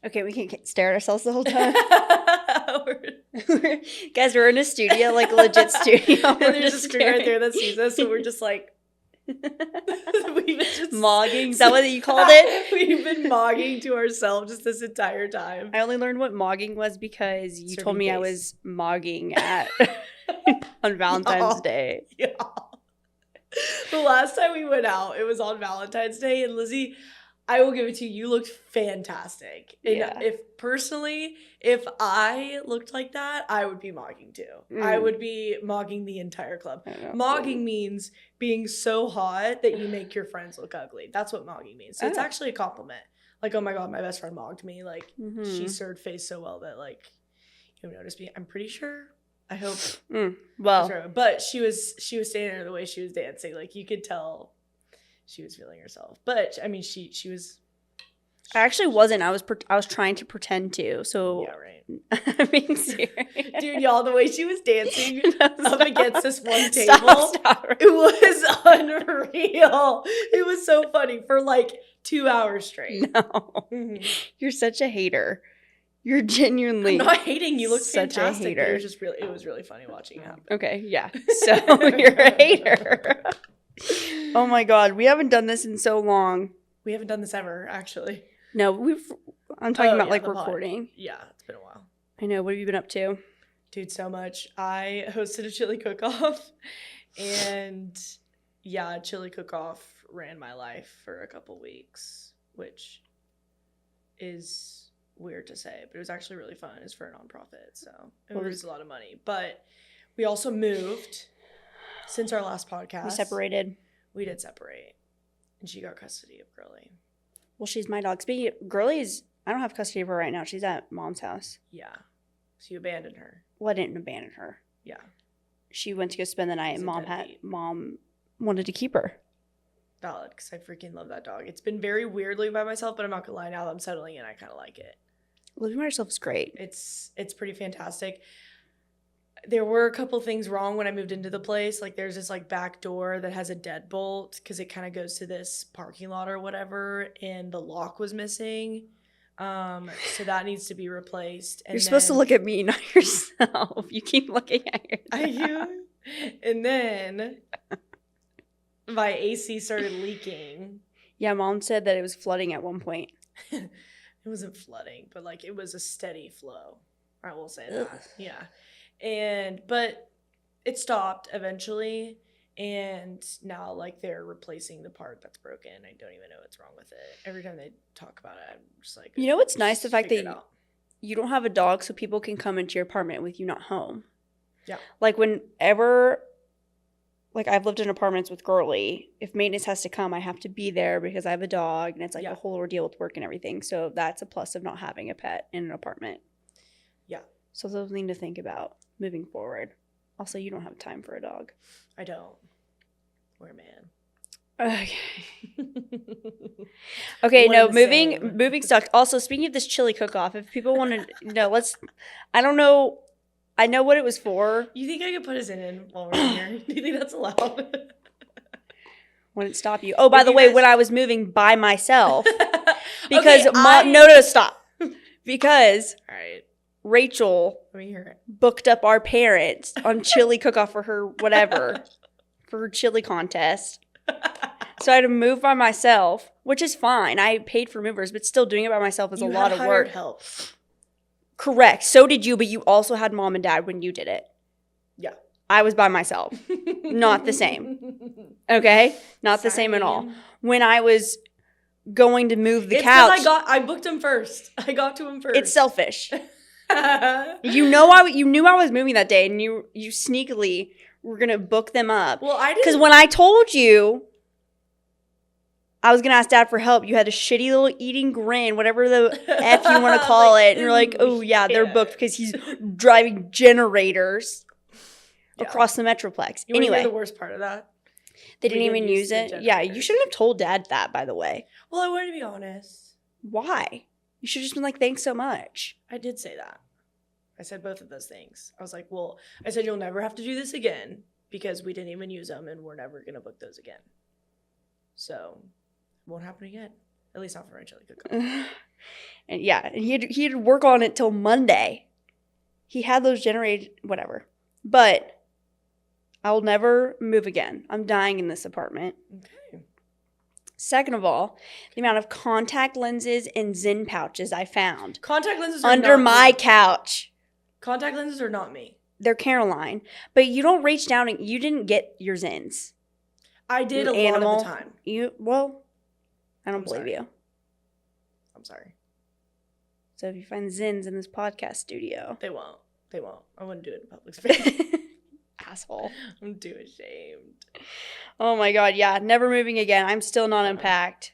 Okay, we can't stare at ourselves the whole time. Guys, we're in a studio, like a legit studio. And there's a screen right there that sees us, so we're just like... We've been just mogging. Is that what you called it? We've been mogging to ourselves just this entire time. I only learned what mogging was because you told me I was mogging on Valentine's Day. Yeah. The last time we went out, it was on Valentine's Day, and Lizzie, I will give it to you, you looked fantastic. And if I looked like that, I would be mogging too. I would be mogging the entire club. Mogging means being so hot that you make your friends look ugly. That's what mogging means. So it's actually a compliment. Like, oh my God, my best friend mogged me. Like, she served face so well that, like, you noticed me. I'm pretty sure. I hope. Well. But she was standing there the way she was dancing. Like, you could tell she was feeling herself. But, I mean, she was. I actually wasn't. I was trying to pretend to. So. Yeah, right. I'm being serious. Dude, y'all, the way she was dancing up against this one table. Stop. It was unreal. It was so funny for like 2 hours straight. No. Mm-hmm. You're such a hater. You're genuinely. I'm not hating. You look such fantastic. A hater. It was really funny watching it happen. Okay, yeah. So you're a hater. Oh my God, we haven't done this in so long. We haven't done this ever, actually. No, I'm talking about like recording. Yeah, it's been a while. I know. What have you been up to? Dude, so much. I hosted a chili cook-off, and yeah, chili cook-off ran my life for a couple weeks, which is weird to say, but it was actually really fun. It's for a nonprofit, so it was a lot of money. But we also moved since our last podcast. We separated. We did separate, and she got custody of Girly. Well, she's my dog. Speaking of Girly's, I don't have custody of her right now. She's at Mom's house. Yeah. So you abandoned her. Well, I didn't abandon her. Yeah. She went to go spend the night, and Mom wanted to keep her. Valid, because I freaking love that dog. It's been very weird living by myself, but I'm not gonna lie, now that I'm settling in, I kind of like it. Living by yourself is great. It's pretty fantastic. There were a couple things wrong when I moved into the place. Like, there's this like back door that has a deadbolt because it kind of goes to this parking lot or whatever, and the lock was missing. So that needs to be replaced. And you're supposed to look at me, not yourself. You keep looking at yourself. And then my AC started leaking. Yeah, Mom said that it was flooding at one point. It wasn't flooding, but like it was a steady flow. I will say that. Ugh. Yeah. But it stopped eventually. And now, like, they're replacing the part that's broken. I don't even know what's wrong with it. Every time they talk about it, I'm just like... You know what's nice? The fact that you don't have a dog so people can come into your apartment with you not home. Yeah. Like, whenever... Like, I've lived in apartments with Girly. If maintenance has to come, I have to be there because I have a dog. And it's, like, a whole ordeal with work and everything. So that's a plus of not having a pet in an apartment. Yeah. So those things to think about moving forward. Also, you don't have time for a dog. I don't. We're a man. Okay. Okay, no, moving stuff. Also, speaking of this chili cook-off, if people want to know, I don't know. I know what it was for. You think I could put us in while we're here? Do you think that's allowed? Wouldn't stop you. Oh, by the way, when I was moving by myself, because no, stop. Because all right. Rachel booked up our parents on chili cook-off for her whatever, for her chili contest. So I had to move by myself, which is fine. I paid for movers, but still doing it by myself is a lot of work. Help. Correct. So did you, but you also had Mom and Dad when you did it. Yeah. I was by myself. Not the same. Okay? Not the same at all. When I was going to move the couch. I booked him first. I got to him first. It's selfish. You knew I was moving that day, and you sneakily were gonna book them up. Well, I didn't, because when I told you I was gonna ask Dad for help, you had a shitty little eating grin, whatever the F you want to call it, and you're like, "Oh yeah, they're booked because he's driving generators across the Metroplex." You anyway, the worst part of that, they didn't even use it. Yeah, you shouldn't have told Dad that, by the way. Well, I wanted to be honest. Why? You should have just been like, "Thanks so much." I did say that. I said both of those things. I was like, well, I said, you'll never have to do this again because we didn't even use them and we're never going to book those again. So it won't happen again. At least not for my chili cook-off. And yeah, and he had to work on it till Monday. He had those generated, whatever. But I'll never move again. I'm dying in this apartment. Okay. Second of all, the amount of contact lenses and Zyn pouches I found Contact lenses are under not my me. couch. Contact lenses are not me. They're Caroline. But you don't reach down and you didn't get your Zyns. I did You a animal. lot of the time. I don't I'm believe sorry. you. I'm sorry. So if you find Zyns in this podcast studio. They won't. I wouldn't do it in public space. Asshole. I'm too ashamed. Oh my god, yeah. Never moving again. I'm still not unpacked.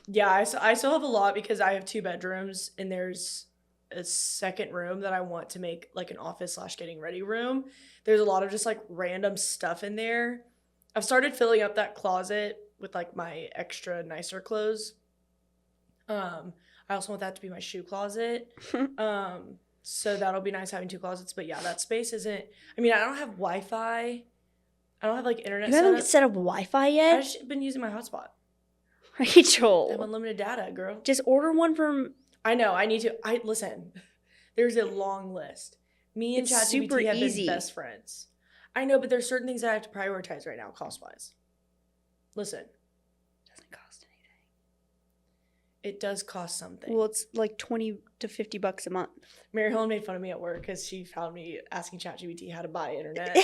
Yeah, I still have a lot because I have 2 bedrooms and there's a second room that I want to make like an office / getting ready room. There's a lot of just like random stuff in there. I've started filling up that closet with like my extra nicer clothes. I also want that to be my shoe closet. So that'll be nice having 2 closets. But yeah, that space isn't. I mean, I don't have Wi-Fi. I don't have like internet. You haven't set up Wi-Fi yet? I've just been using my hotspot. Rachel. I have unlimited data, girl. Just order one from. I know. I need to. Listen. There's a long list. Me and ChatGPT have been best friends. I know, but there's certain things that I have to prioritize right now, cost-wise. Listen. It doesn't cost anything. It does cost something. Well, it's like $20 to $50 a month. Mary Helen made fun of me at work because she found me asking ChatGPT how to buy internet.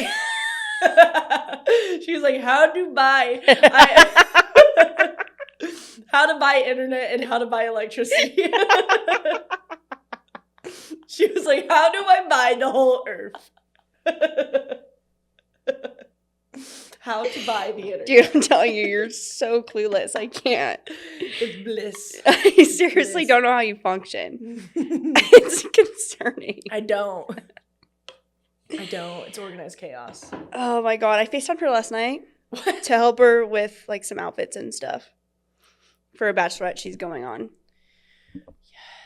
She was like, how to buy internet and how to buy electricity. She was like, how do I buy the whole earth? How to buy the internet. Dude, I'm telling you, you're so clueless. I can't. It's bliss. I seriously don't know how you function. It's concerning. I don't. It's organized chaos. Oh my god. I FaceTimed her last night What? to help her with like some outfits and stuff for a bachelorette she's going on.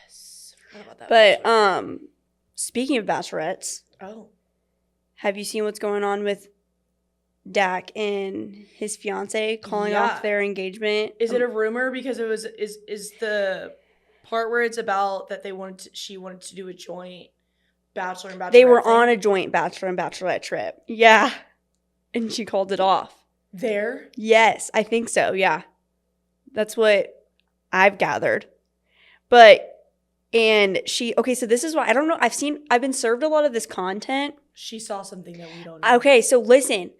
Yes. Forgot about that. But speaking of bachelorettes, have you seen what's going on with Dak and his fiance calling off their engagement? Is it a rumor? Because it was is the part where it's about that she wanted to do a joint bachelor and bachelorette. They were thing? on a joint bachelor and bachelorette trip. Yeah. And she called it off. There? Yes, I think so. Yeah. That's what I've gathered. So this is why I don't know. I've been served a lot of this content. She saw something that we don't know. Okay, so listen.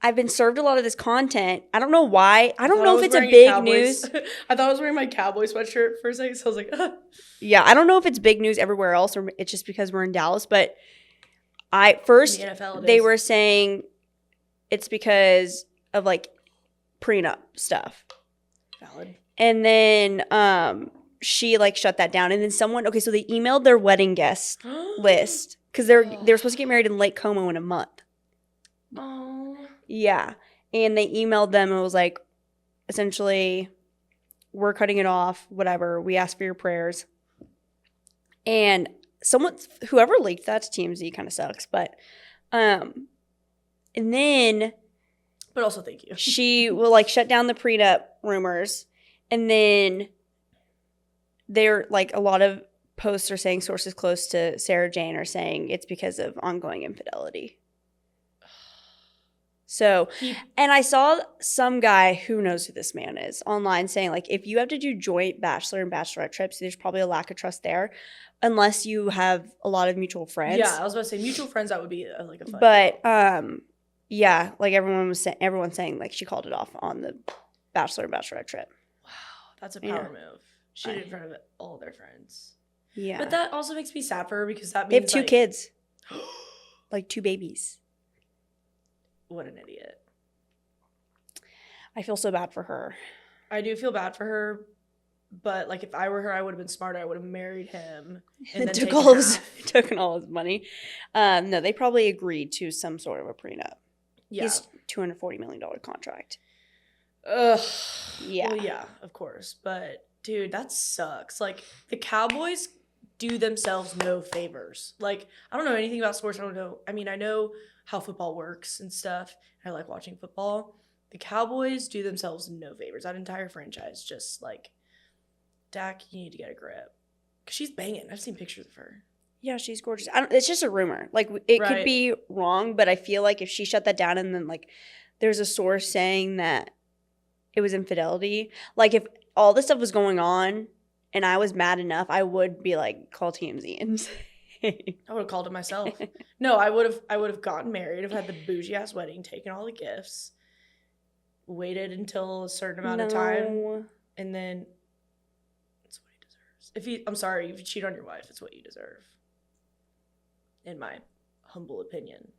I've been served a lot of this content. I don't know why. I don't know if it's a big news. I thought I was wearing my cowboy sweatshirt for a second, so I was like, Yeah, I don't know if it's big news everywhere else or it's just because we're in Dallas. But the NFL they were saying it's because of like prenup stuff. Valid. And then she like shut that down. And then so they emailed their wedding guest list because they're supposed to get married in Lake Como in a month. Oh. Yeah. And they emailed them and was like, essentially, we're cutting it off, whatever. We ask for your prayers. And whoever leaked that to TMZ kind of sucks. But, and then. But also thank you. She will like shut down the prenup rumors. And then they're like, a lot of posts are saying sources close to Sarah Jane are saying it's because of ongoing infidelity. So, and I saw some guy who knows who this man is online saying, like, if you have to do joint bachelor and bachelorette trips, there's probably a lack of trust there, unless you have a lot of mutual friends. Yeah, I was about to say mutual friends. That would be like a fun. But yeah, like everyone's saying, like she called it off on the bachelor and bachelorette trip. Wow, that's a power move. She did it in front of all their friends. Yeah, but that also makes me sad for her because that means they have 2 kids, like 2 babies. What an idiot. I feel so bad for her. I do feel bad for her, but like if I were her, I would have been smarter. I would have married him and then taken all his money. No, they probably agreed to some sort of a prenup. Yeah. His $240 million contract. Ugh. Yeah. Well, yeah, of course. But dude, that sucks. Like the Cowboys do themselves no favors. Like I don't know anything about sports. I know how football works and stuff. I like watching football. The Cowboys do themselves no favors. That entire franchise just like Dak, you need to get a grip. Because she's banging. I've seen pictures of her. Yeah, she's gorgeous. It's just a rumor. Like, it could be wrong, but I feel like if she shut that down and then, like, there's a source saying that it was infidelity. Like, if all this stuff was going on and I was mad enough, I would be like, call TMZ and say. I would have called it myself. No, I would have gotten married, have had the bougie-ass wedding, taken all the gifts, waited until a certain amount of time, and then that's what he deserves. I'm sorry, if you cheat on your wife, it's what you deserve. In my humble opinion.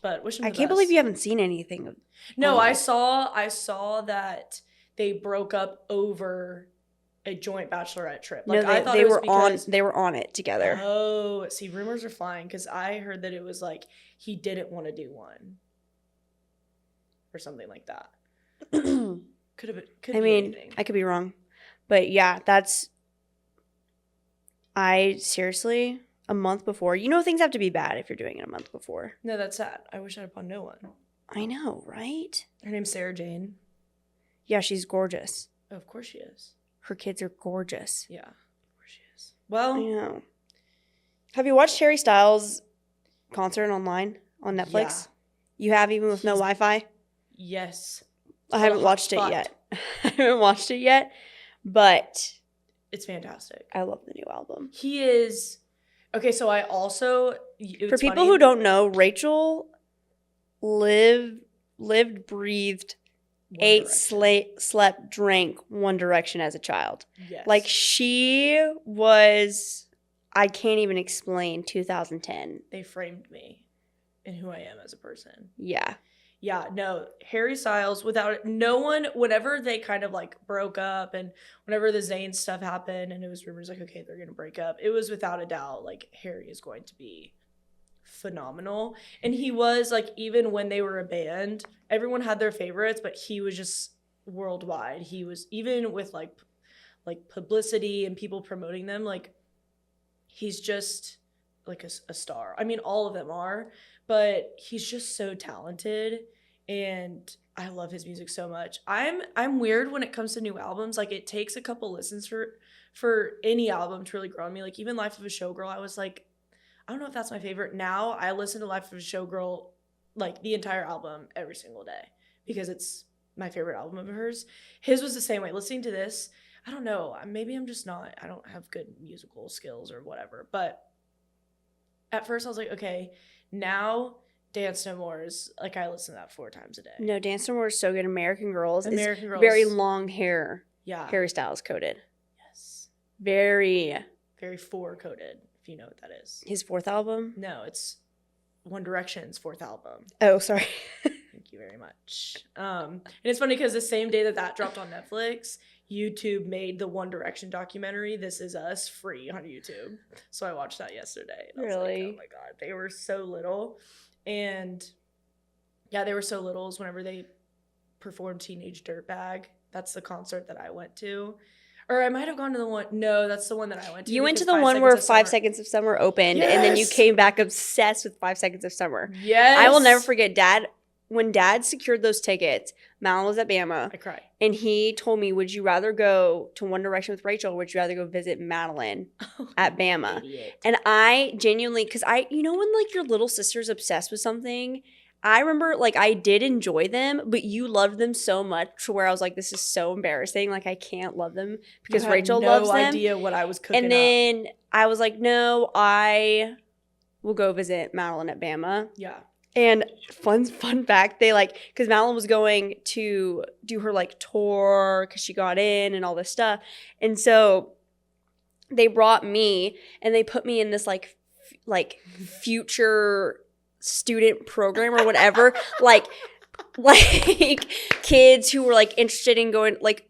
But wish him the I can't best. believe you haven't seen anything. No, I saw that they broke up over a joint bachelorette trip. Like, no, I thought they were on it together. Oh, see, rumors are flying because I heard that it was like he didn't want to do one or something like that. Could have been. I mean, anything. I could be wrong, but yeah, I seriously. A month before. You know things have to be bad if you're doing it a month before. No, that's sad. I wish I had upon no one. I know, right? Her name's Sarah Jane. Yeah, she's gorgeous. Oh, of course she is. Her kids are gorgeous. Yeah, of course she is. Well, I know. Have you watched Harry Styles' concert online on Netflix? Yeah. You have, even with no Wi-Fi? Yes. I haven't watched it yet. I haven't watched it yet, but it's fantastic. I love the new album. He is... Okay, so I also... For people who don't know, Rachel lived, breathed, ate, slept, drank One Direction as a child. Yes. Like, she was... I can't even explain 2010. They framed me in who I am as a person. Yeah. Yeah, no, Harry Styles, without no one, whenever they kind of like broke up and whenever the Zayn stuff happened and it was rumors like, okay, they're going to break up, it was without a doubt like Harry is going to be phenomenal. And he was like, even when they were a band, everyone had their favorites, but he was just worldwide. He was, even with like publicity and people promoting them, like he's just like a star. I mean, all of them are. But he's just so talented, and I love his music so much. I'm weird when it comes to new albums. Like, it takes a couple listens for any album to really grow on me. Like, even Life of a Showgirl, I was like, I don't know if that's my favorite. Now I listen to Life of a Showgirl, like, the entire album every single day because it's my favorite album of hers. His was the same way. Listening to this, I don't know. Maybe I'm just not. I don't have good musical skills or whatever. But at first I was like, okay, now Dance No More is, like, I listen to that 4 times a day. No, Dance No More is so good. American Girls is very long hair. Yeah. Harry Styles coded. Yes. Very 4 coded, if you know what that is. His 4th album? No, it's One Direction's 4th album. Oh, sorry. Thank you very much. And it's funny because the same day that dropped on Netflix, YouTube made the One Direction documentary, This Is Us, free on YouTube. So I watched that yesterday. And I was really? like, oh my God. They were so little. And yeah, they were so little whenever they performed Teenage Dirtbag. That's the concert that I went to. Or I might have gone to the one. No, that's the one that I went to. You went to the one where 5 Seconds of Summer opened, and then you came back obsessed with 5 Seconds of Summer. Yes. I will never forget when Dad secured those tickets. Malin was at Bama. I cried. And he told me, would you rather go to One Direction with Rachel, or would you rather go visit Madeline at Bama? Idiot. And I genuinely, because you know when like your little sister's obsessed with something, I remember like I did enjoy them, but you loved them so much to where I was like, this is so embarrassing. Like I can't love them because Rachel loves them. No idea what I was cooking And then I was like, no, I will go visit Madeline at Bama. Yeah. And fun fact, they like, because Madeline was going to do her like tour because she got in and all this stuff. And so they brought me and they put me in this like future student program or whatever, like kids who were like interested in going, like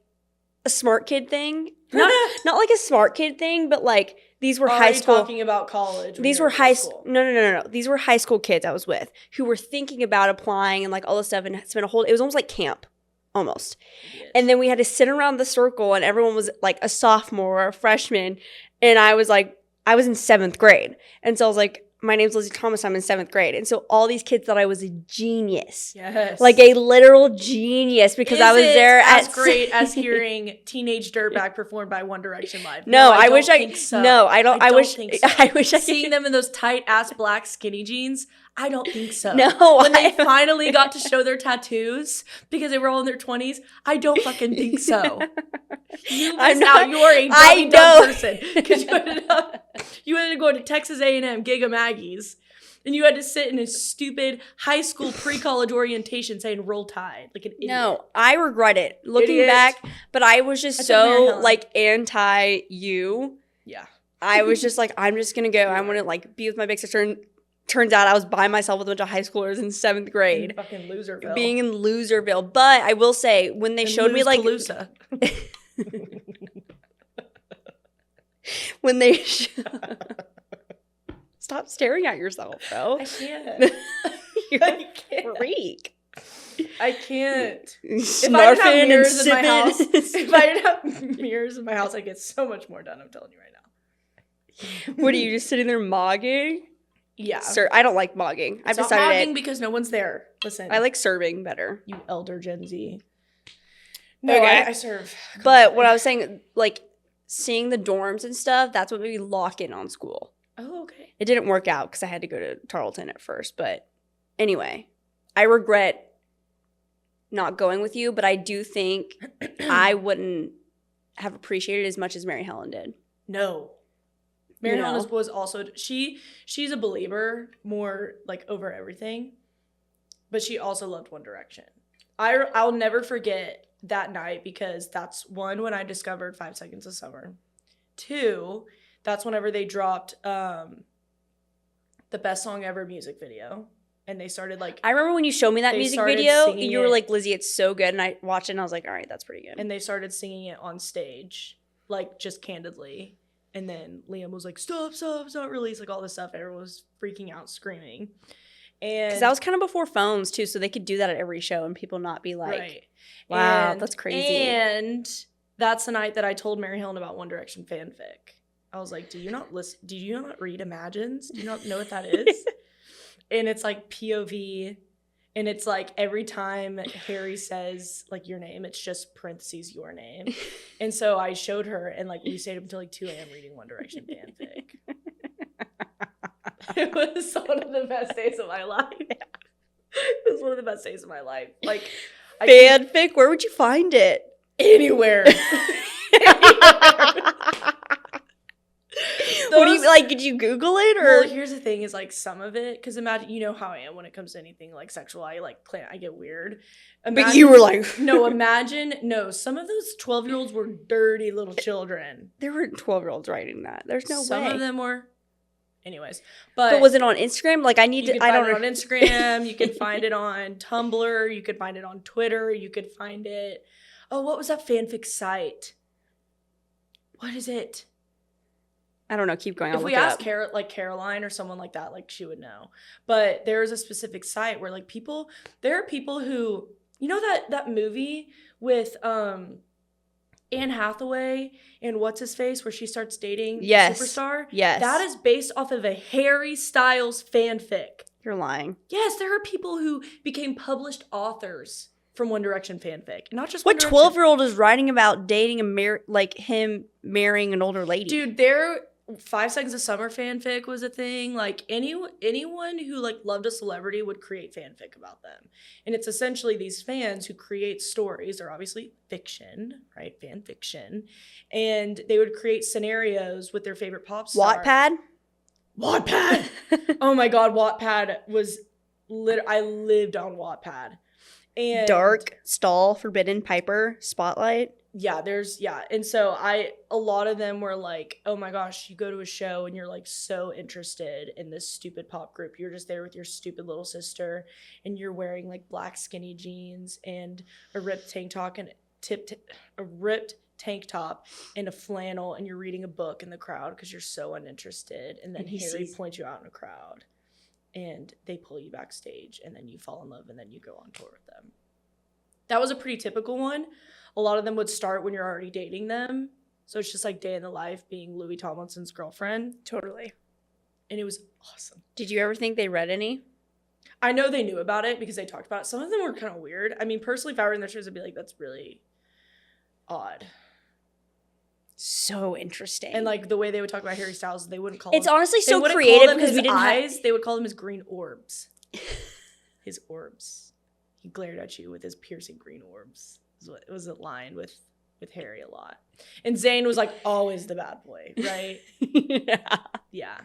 a smart kid thing. Not like a smart kid thing, but like these were high school. Talking about college. These were high school. No. These were high school kids I was with who were thinking about applying and like all this stuff, and spent it was almost like camp, almost. Yes. And then we had to sit around the circle, and everyone was like a sophomore or a freshman, and I was in 7th grade, and so I was like, my name's Lizzie Thomas, I'm in 7th grade. And so all these kids thought I was a genius. Yes. Like a literal genius because I was there as great as hearing Teenage Dirtbag performed by One Direction live. No, I wish think so. No, I don't. I wish think so. I wish I seeing them in those tight ass black skinny jeans. I don't think so. No, when they finally got to show their tattoos because they were all in their 20s, I don't fucking think so. You missed out. You are a dumb person because you ended up going to Texas A&M Giga Maggie's, and you had to sit in a stupid high school pre-college orientation saying "Roll Tide" like an idiot. No, I regret it looking back, but I was just so like anti you. Yeah, I was just like, I'm just gonna go. I want to like be with my big sister. And turns out I was by myself with a bunch of high schoolers in 7th grade. In fucking Loserville. Being in Loserville. But I will say, when they showed me like when they stop staring at yourself, bro. I can't. You're a freak. I can't. If I didn't have mirrors in my house, I'd get so much more done. I'm telling you right now. What are you just sitting there mogging? Yeah. I don't like mogging. I've decided not mogging because no one's there. Listen. I like serving better. You elder Gen Z. No, okay. I serve. But what I was saying, like, seeing the dorms and stuff, that's what made me lock in on school. Oh, okay. It didn't work out because I had to go to Tarleton at first. But anyway, I regret not going with you, but I do think I wouldn't have appreciated it as much as Mary Helen did. No. Mary Helen was also, she's a believer more like over everything, but she also loved One Direction. I'll never forget that night because that's one, when I discovered 5 Seconds of Summer. 2, that's whenever they dropped the Best Song Ever music video. And they started like... I remember when you showed me that music video, you were like, Lizzie, it's so good. And I watched it and I was like, all right, that's pretty good. And they started singing it on stage, like just candidly. And then Liam was like, stop, release, like all this stuff. Everyone was freaking out, screaming. And because that was kind of before phones too, so they could do that at every show and people not be like, right. Wow, that's crazy. And that's the night that I told Mary Helen about One Direction fanfic. I was like, do you not read Imagines? Do you not know what that is? And it's like POV, and it's like every time Harry says like your name, it's just parentheses your name. And so I showed her, and like we stayed up until like 2 a.m. reading One Direction fanfic. It was one of the best days of my life. It was one of the best days of my life. Like fanfic, where would you find it? Anywhere. What do you like? Did you Google it or? Well, here's the thing: is like some of it, because imagine, you know how I am when it comes to anything like sexual. I get weird. But you were like, some of those 12-year-olds were dirty little children. There were 12-year-olds writing that. There's no way. Some of them were. Anyways, but was it on Instagram? Like I don't know. On Instagram. You can find it on Tumblr. You could find it on Twitter. You could find it. Oh, what was that fanfic site? What is it? I don't know. Keep going. If we ask Caroline or someone like that, like she would know. But there is a specific site where like there are people who, you know, that movie with Anne Hathaway and what's his face where she starts dating the superstar? Yes. That is based off of a Harry Styles fanfic. You're lying. Yes, there are people who became published authors from One Direction fanfic. Not just what 12-year-old is writing about dating him marrying an older lady? Dude, 5 Seconds of Summer fanfic was a thing. Like anyone who like loved a celebrity would create fanfic about them. And it's essentially these fans who create stories. They're obviously fiction, right? Fan fiction. And they would create scenarios with their favorite pop star. Wattpad. Oh my God. Wattpad was I lived on Wattpad. And Dark, Stall, Forbidden, Piper, Spotlight. Yeah, and so a lot of them were like, oh my gosh, you go to a show and you're like so interested in this stupid pop group. You're just there with your stupid little sister and you're wearing like black skinny jeans and a ripped tank top and a flannel, and you're reading a book in the crowd because you're so uninterested. And then Harry points you out in a crowd and they pull you backstage and then you fall in love and then you go on tour with them. That was a pretty typical one. A lot of them would start when you're already dating them. So it's just like day in the life being Louis Tomlinson's girlfriend. Totally. And it was awesome. Did you ever think they read any? I know they knew about it because they talked about it. Some of them were kind of weird. I mean, personally, if I were in their shoes, I'd be like, that's really odd. So interesting. And like the way they would talk about Harry Styles, they wouldn't call it's him. honestly so creative because we didn't eyes. have... They would call them his green orbs. His orbs. He glared at you with his piercing green orbs. It was a line with Harry a lot. And Zayn was like always the bad boy, right? Yeah.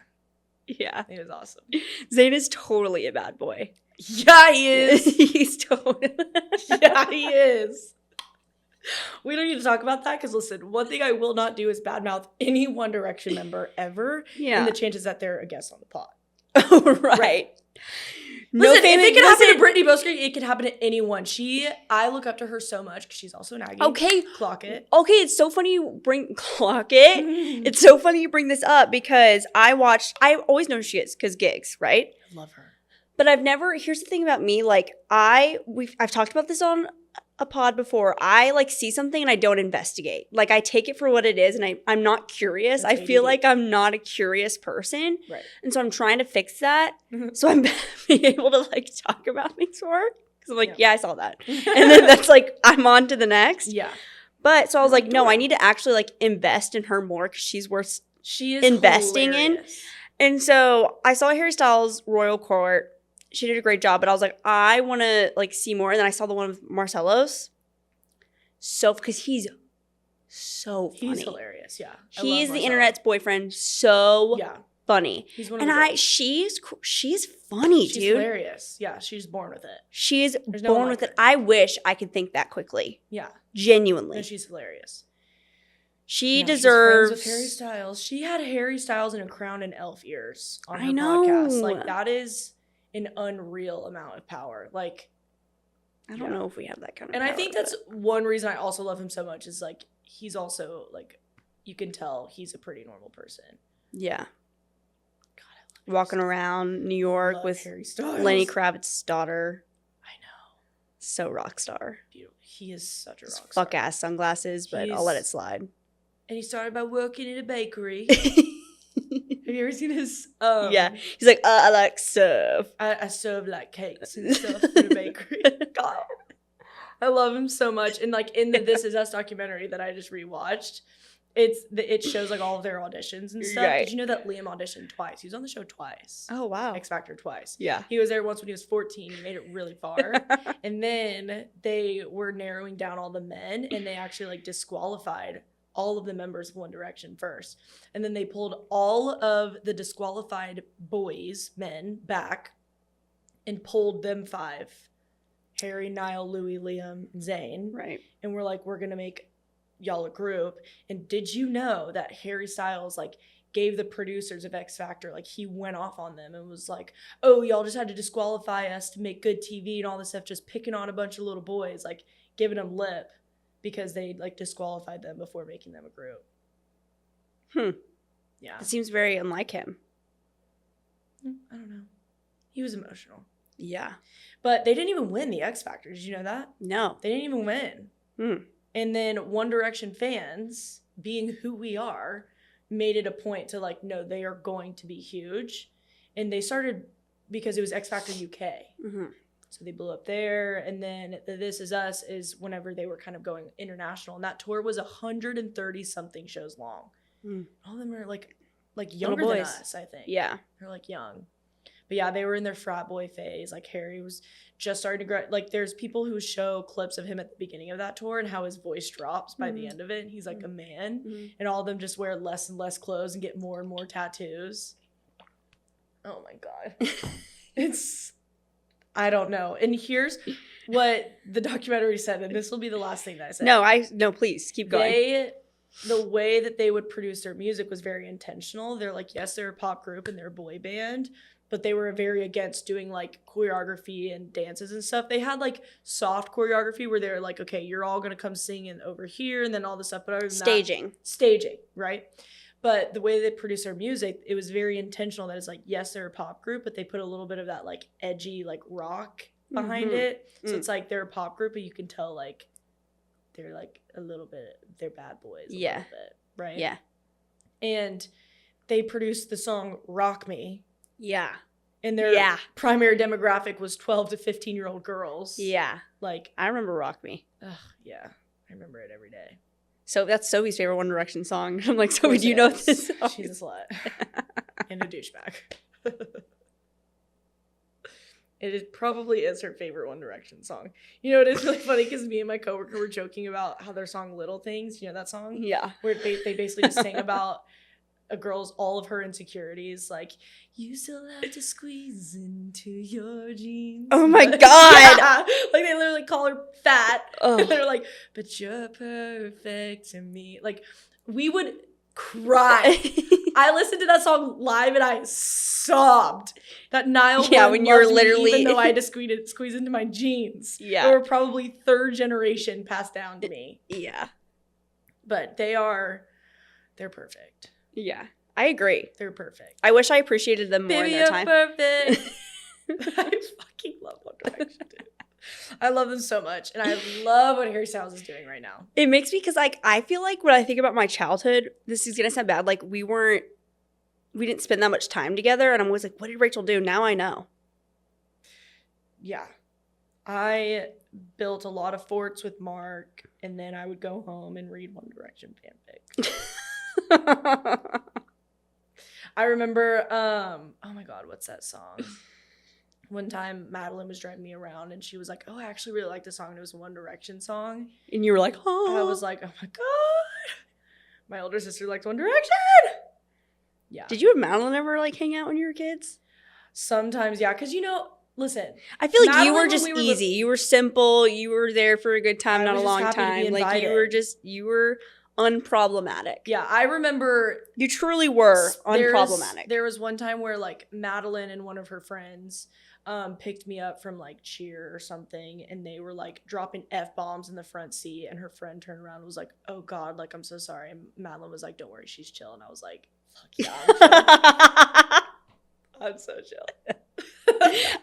It was awesome. Zayn is totally a bad boy. Yeah, he is. He's totally... Yeah, he is. We don't need to talk about that because, listen, one thing I will not do is badmouth any One Direction member ever. Yeah. And the chances that they're a guest on the pod. Oh, right. Listen, if it can happen to Brittany Bosco, it can happen to anyone. I look up to her so much because she's also an Aggie. Okay. Clock it. Okay, it's so funny you bring... Clock it? It's so funny you bring this up because I always know who she is because gigs, right? I love her. But I've never... Here's the thing about me. Like, I've talked about this on a pod before. I like see something and I don't investigate. Like I take it for what it is and I'm not curious. That's I feel ADD. like I'm not a curious person. Right. And so I'm trying to fix that. So I'm being able to like talk about things more. Because I'm like, yeah, I saw that. And then that's like, I'm on to the next. Yeah. But so I was like, no, I need to actually like invest in her more because she's worth investing hilarious. in. And so I saw Harry Styles' Royal Court. She did a great job, but I was like, I want to like see more. And then I saw the one with Marcello's. So, because he's so funny. He's hilarious, yeah. He's the internet's boyfriend. So funny. He's one of the she's funny, she's dude. hilarious. Yeah, she's born with it. She's born with it. I wish I could think that quickly. Yeah. Genuinely. And she's hilarious. She deserves... She's friends with Harry Styles. She had Harry Styles in a crown and elf ears on her I know. podcast. Like, that is an unreal amount of power. Like, I don't know if we have that kind of and power, I think that's one reason I also love him so much is, like, he's also, like, you can tell he's a pretty normal person. Yeah. God, I love walking around New York with Harry Styles. Lenny Kravitz's daughter. I know. So rock star. Beautiful. He is such a rock star. Fuck ass sunglasses, but I'll let it slide. And he started by working in a bakery. Have you ever seen his? Yeah, he's like, I like serve. I serve like cakes and stuff in a bakery. God, I love him so much. And like in the This Is Us documentary that I just rewatched, it shows like all of their auditions and stuff. Right. Did you know that Liam auditioned twice? He was on the show twice. Oh wow, X Factor twice. Yeah, he was there once when he was 14. He made it really far, and then they were narrowing down all the men, and they actually like disqualified all of the members of One Direction first. And then they pulled all of the disqualified men, back and pulled them 5. Harry, Niall, Louis, Liam, and Zayn. Right. And we're like, we're going to make y'all a group. And did you know that Harry Styles, like, gave the producers of X Factor, like, he went off on them and was like, oh, y'all just had to disqualify us to make good TV and all this stuff, just picking on a bunch of little boys, like, giving them lip. Because they like disqualified them before making them a group. Yeah. It seems very unlike him. I don't know. He was emotional. Yeah. But they didn't even win the X Factor. Did you know that? No. They didn't even win. And then One Direction fans, being who we are, made it a point to like, no, they are going to be huge. And they started because it was X Factor UK. So they blew up there, and then the This Is Us is whenever they were kind of going international, and that tour was 130 something shows long. All of them are like younger than us, I think. Yeah, they're like young, but yeah, they were in their frat boy phase. Like Harry was just starting to grow. Like there's people who show clips of him at the beginning of that tour and how his voice drops by the end of it. And he's like a man, and all of them just wear less and less clothes and get more and more tattoos. Oh my god, I don't know. And here's what the documentary said, and this will be the last thing that I said. No, please keep going. The way that they would produce their music was very intentional. They're like, yes, they're a pop group and they're a boy band, but they were very against doing like choreography and dances and stuff. They had like soft choreography where they're like, okay, you're all gonna come sing in over here and then all this stuff. But other than staging, right? But the way they produce their music, it was very intentional that it's like, yes, they're a pop group, but they put a little bit of that like edgy, like rock behind it. So it's like they're a pop group, but you can tell like they're like a little bit, they're bad boys a little bit, right? Yeah. And they produced the song Rock Me. Yeah. And their primary demographic was 12 to 15-year-old girls. Yeah. Like, I remember Rock Me. Ugh, yeah. I remember it every day. So that's Sophie's favorite One Direction song. I'm like, Sophie, do you know this song? She's a slut. And a douchebag. It probably is her favorite One Direction song. You know, it is really funny because me and my coworker were joking about how their song Little Things, you know that song? Yeah. Where they basically just sing about a girl's, all of her insecurities. Like, you still have to squeeze into your jeans. Oh my God. Yeah. Like, they literally call her fat. Oh. And they're like, but you're perfect to me. Like, we would cry. I listened to that song live and I sobbed that Niall when you were literally, even though I had to squeeze into my jeans. Yeah, they were probably third generation passed down to me. Yeah, but they're perfect. Yeah, I agree. They're perfect. I wish I appreciated them more in their time. Perfect. I fucking love One Direction, dude. I love them so much, and I love what Harry Styles is doing right now. It makes me, because like I feel like when I think about my childhood, this is gonna sound bad. Like we didn't spend that much time together, and I'm always like, what did Rachel do? Now I know. Yeah, I built a lot of forts with Mark, and then I would go home and read One Direction fanfic. I remember, oh my God, what's that song? One time Madeline was driving me around and she was like, oh, I actually really like this song. And it was a One Direction song. And you were like, oh. And I was like, oh my God. My older sister liked One Direction. Yeah. Did you and Madeline ever like hang out when you were kids? Sometimes, yeah. Because, you know, listen. I feel like Madeline, you were just easy. You were simple. You were there for a good time, not a long time. Like you were unproblematic. Yeah, I remember. You truly were unproblematic. There was one time where like Madeline and one of her friends picked me up from like cheer or something, and they were like dropping F-bombs in the front seat, and her friend turned around and was like, oh God, like I'm so sorry. And Madeline was like, don't worry, she's chill. And I was like, fuck yeah, I'm so chill.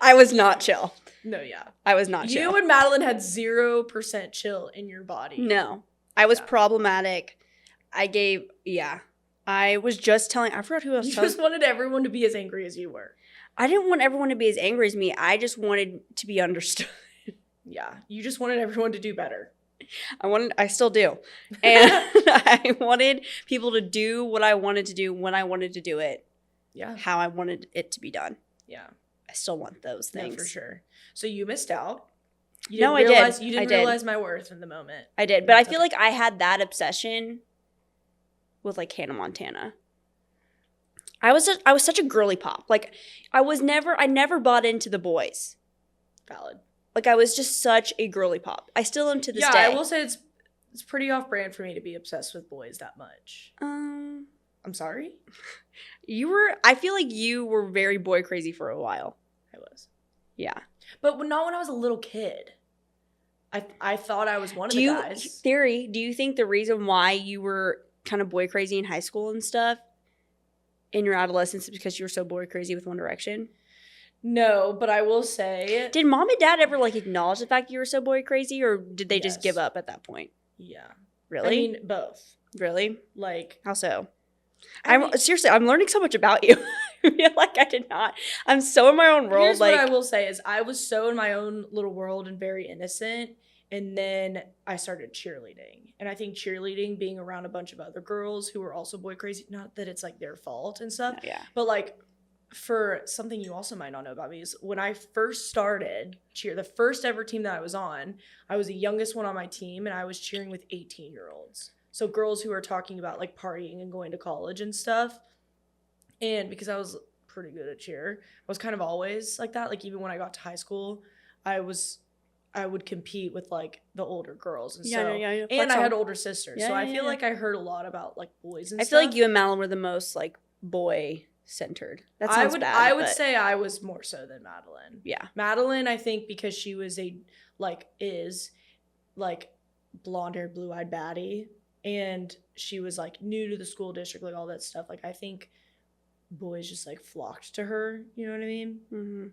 I was not chill. No, yeah. I was not chill. You and Madeline had 0% chill in your body. No. I was problematic. I was just telling, I forgot who else. You just wanted everyone to be as angry as you were. I didn't want everyone to be as angry as me. I just wanted to be understood. Yeah. You just wanted everyone to do better. I still do. And I wanted people to do what I wanted to do when I wanted to do it. Yeah. How I wanted it to be done. Yeah. I still want those things. No, for sure. So you missed out. I did. You didn't realize my worth in the moment. I did. But I feel like I had that obsession with like Hannah Montana. I was such a girly pop. Like I never bought into the boys. Valid. Like I was just such a girly pop. I still am to this day. Yeah, I will say it's pretty off brand for me to be obsessed with boys that much. I'm sorry? I feel like you were very boy crazy for a while. I was. Yeah. But not when I was a little kid. I thought I was one of the guys. Do you think the reason why you were kind of boy crazy in high school and stuff in your adolescence is because you were so boy crazy with One Direction? No, but I will say. Did mom and dad ever like acknowledge the fact that you were so boy crazy, or did they just give up at that point? Yeah. Really? I mean, both. Really? Like. How so? Seriously, I'm learning so much about you. I feel like I did not. I'm so in my own world. Here's what I will say is I was so in my own little world and very innocent. And then I started cheerleading. And I think cheerleading, being around a bunch of other girls who were also boy crazy, not that it's like their fault and stuff. Yeah. But like for something you also might not know about me is when I first started cheer, the first ever team that I was on, I was the youngest one on my team and I was cheering with 18-year-olds. So girls who are talking about like partying and going to college and stuff. And because I was pretty good at cheer, I was kind of always like that. Like even when I got to high school, I would compete with like the older girls. And and I had older sisters. So I feel like I heard a lot about like boys and stuff. I feel like you and Madeline were the most like boy centered. That sounds bad. I would say I was more so than Madeline. Yeah. Madeline, I think because she was is blonde-haired, blue-eyed baddie. And she was like new to the school district, like all that stuff. Like I think boys just like flocked to her. You know what I mean? Mm-hmm.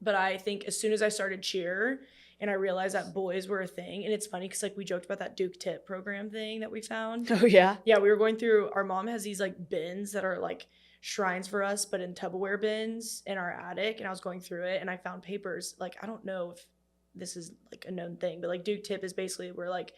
But I think as soon as I started cheer and I realized that boys were a thing, and it's funny because like we joked about that lotttt program thing that we found. Oh yeah. Yeah, we were going through, our mom has these like bins that are like shrines for us, but in Tupperware bins in our attic, and I was going through it and I found papers. Like, I don't know if this is like a known thing, but like lotttt is basically where like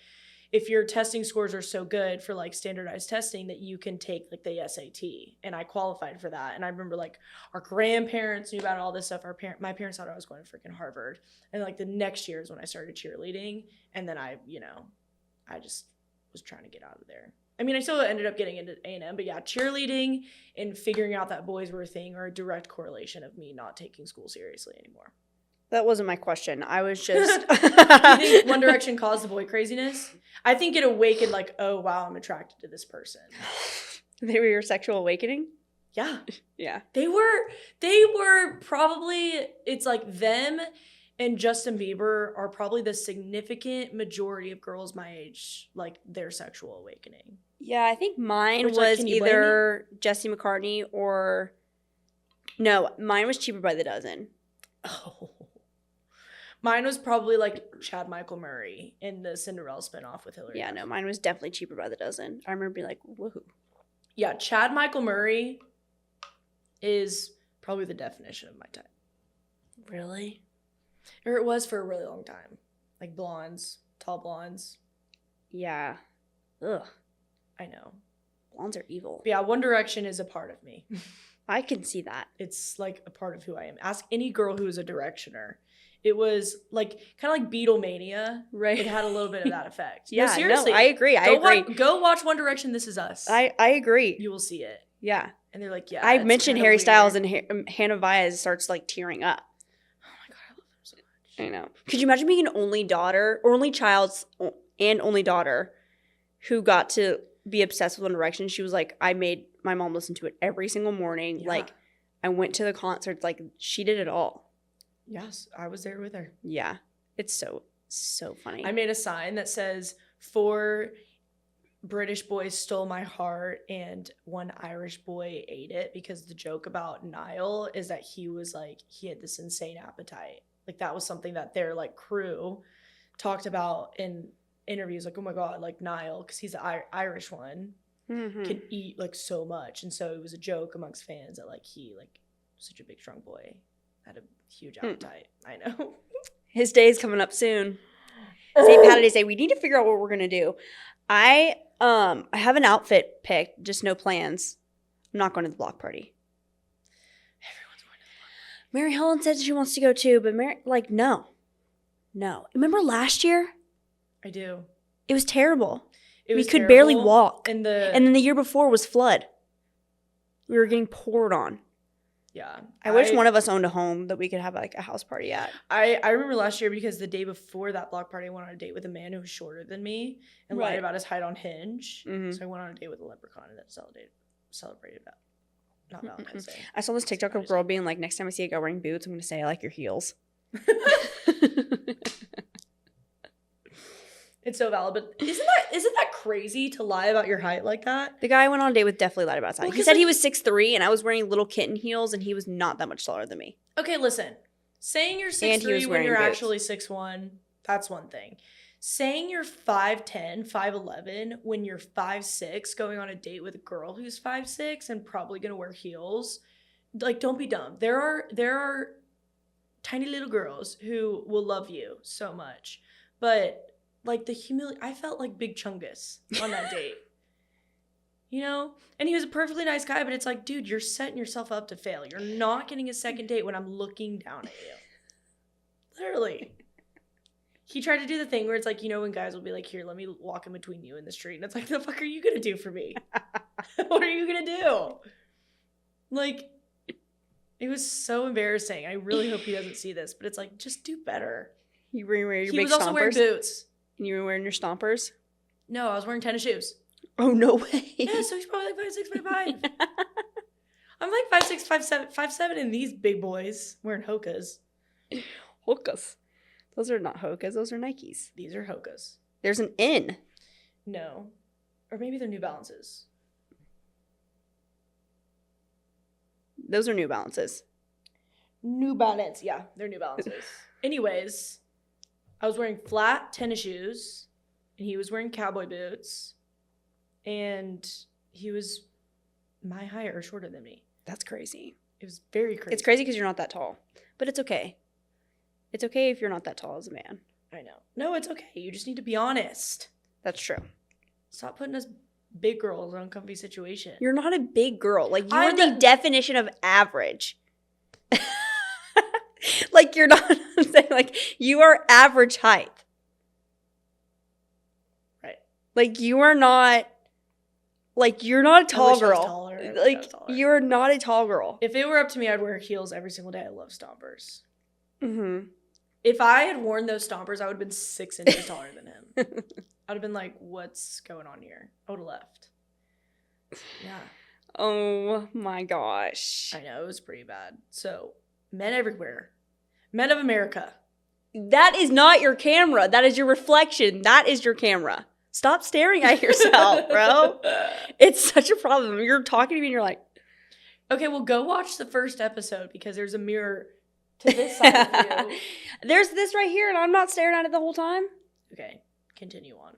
if your testing scores are so good for like standardized testing that you can take like the SAT, and I qualified for that. And I remember like our grandparents knew about all this stuff. My parents thought I was going to freaking Harvard. And like the next year is when I started cheerleading, and then I just was trying to get out of there. I mean, I still ended up getting into A&M, but yeah, cheerleading and figuring out that boys were a thing are a direct correlation of me not taking school seriously anymore. That wasn't my question. I was just... You think One Direction caused the boy craziness? I think it awakened like, oh, wow, I'm attracted to this person. They were your sexual awakening? Yeah. Yeah. They were probably, it's like them and Justin Bieber are probably the significant majority of girls my age, like their sexual awakening. Yeah, I think mine Which, was like, either Jesse McCartney or... No, mine was Cheaper by the Dozen. Oh. Mine was probably like Chad Michael Murray in the Cinderella spinoff with Hillary. Yeah, no, mine was definitely Cheaper by the Dozen. I remember being like, woohoo. Yeah, Chad Michael Murray is probably the definition of my type. Really? Or it was for a really long time. Like blondes, tall blondes. Yeah. Ugh. I know. Blondes are evil. But yeah, One Direction is a part of me. I can see that. It's like a part of who I am. Ask any girl who is a Directioner. It was like kind of like Beatlemania. Right. It had a little bit of that effect. Yeah, no, seriously. I agree. Go watch One Direction, This Is Us. I agree. You will see it. Yeah. And they're like, yeah. I mentioned Harry weird. Styles and Hannah Vias starts like tearing up. Oh my God, I love them so much. I know. Could you imagine being an only daughter or only child and only daughter who got to be obsessed with One Direction? She was like, I made my mom listen to it every single morning. Yeah. Like, I went to the concerts. Like, she did it all. Yes, I was there with her. Yeah. It's so funny. I made a sign that says, 4 British boys stole my heart and 1 Irish boy ate it, because the joke about Niall is that he had this insane appetite. Like, that was something that their like crew talked about in interviews. Like, oh my God, like Niall, because he's the Irish one, can eat like so much. And so it was a joke amongst fans that like he like such a big strong boy had a huge appetite. I know. His day is coming up soon. St. Patty's Day. We need to figure out what we're gonna do. I have an outfit picked, just no plans. I'm not going to the block party. Everyone's going to the block. Mary Helen said she wants to go too, but no. Remember last year? I do. It was terrible. We could barely walk. And then the year before was flood. We were getting poured on. Yeah. I wish one of us owned a home that we could have like a house party at. I remember last year because the day before that block party, I went on a date with a man who was shorter than me and lied about his height on Hinge. Mm-hmm. So I went on a date with a leprechaun and that celebrated that. Not Valentine's Day. I saw this TikTok of a girl being like, next time I see a guy wearing boots, I'm going to say I like your heels. It's so valid, but isn't that crazy to lie about your height like that? The guy I went on a date with definitely lied about his height. Well, he said he was 6'3", and I was wearing little kitten heels, and he was not that much taller than me. Okay, listen. Saying you're 6'3" when you're actually 6'1", that's one thing. Saying you're 5'10", 5'11", when you're 5'6", going on a date with a girl who's 5'6", and probably gonna wear heels, like, don't be dumb. There are tiny little girls who will love you so much, but like I felt like Big Chungus on that date. You know? And he was a perfectly nice guy, but it's like, dude, you're setting yourself up to fail. You're not getting a second date when I'm looking down at you. Literally. He tried to do the thing where it's like, you know, when guys will be like, here, let me walk in between you in the street. And it's like, the fuck are you going to do for me? What are you going to do? Like, it was so embarrassing. I really hope he doesn't see this, but it's like, just do better. You were wearing your big stompers? He was also wearing boots. And you were wearing your stompers? No, I was wearing tennis shoes. Oh, no way. Yeah, so he's probably like 5'6", 5'5". I'm like 5'6", 5'7", and these big boys wearing Hokas. Hokas. Those are not Hokas. Those are Nikes. These are Hokas. There's an N. No. Or maybe they're New Balances. Those are New Balances. New Balance. Yeah, they're New Balances. Anyways, I was wearing flat tennis shoes, and he was wearing cowboy boots, and he was my height or shorter than me. That's crazy. It was very crazy. It's crazy because you're not that tall. But it's okay. It's okay if you're not that tall as a man. I know. No, it's okay. You just need to be honest. That's true. Stop putting us big girls in an uncomfy situation. You're not a big girl. Like, you're the definition of average. Like, you're not, I'm saying, like, you are average height. Right. Like, you are not, like, you're not a tall girl. Like, you're not a tall girl. If it were up to me, I'd wear heels every single day. I love stompers. Mm-hmm. If I had worn those stompers, I would have been 6 inches taller than him. I would have been like, what's going on here? I would have left. Yeah. Oh my gosh. I know, it was pretty bad. So, men everywhere. Men of America. That is not your camera. That is your reflection. That is your camera. Stop staring at yourself, bro. It's such a problem. You're talking to me and you're like, okay, well, go watch the first episode because there's a mirror to this side of you. There's this right here and I'm not staring at it the whole time. Okay, continue on.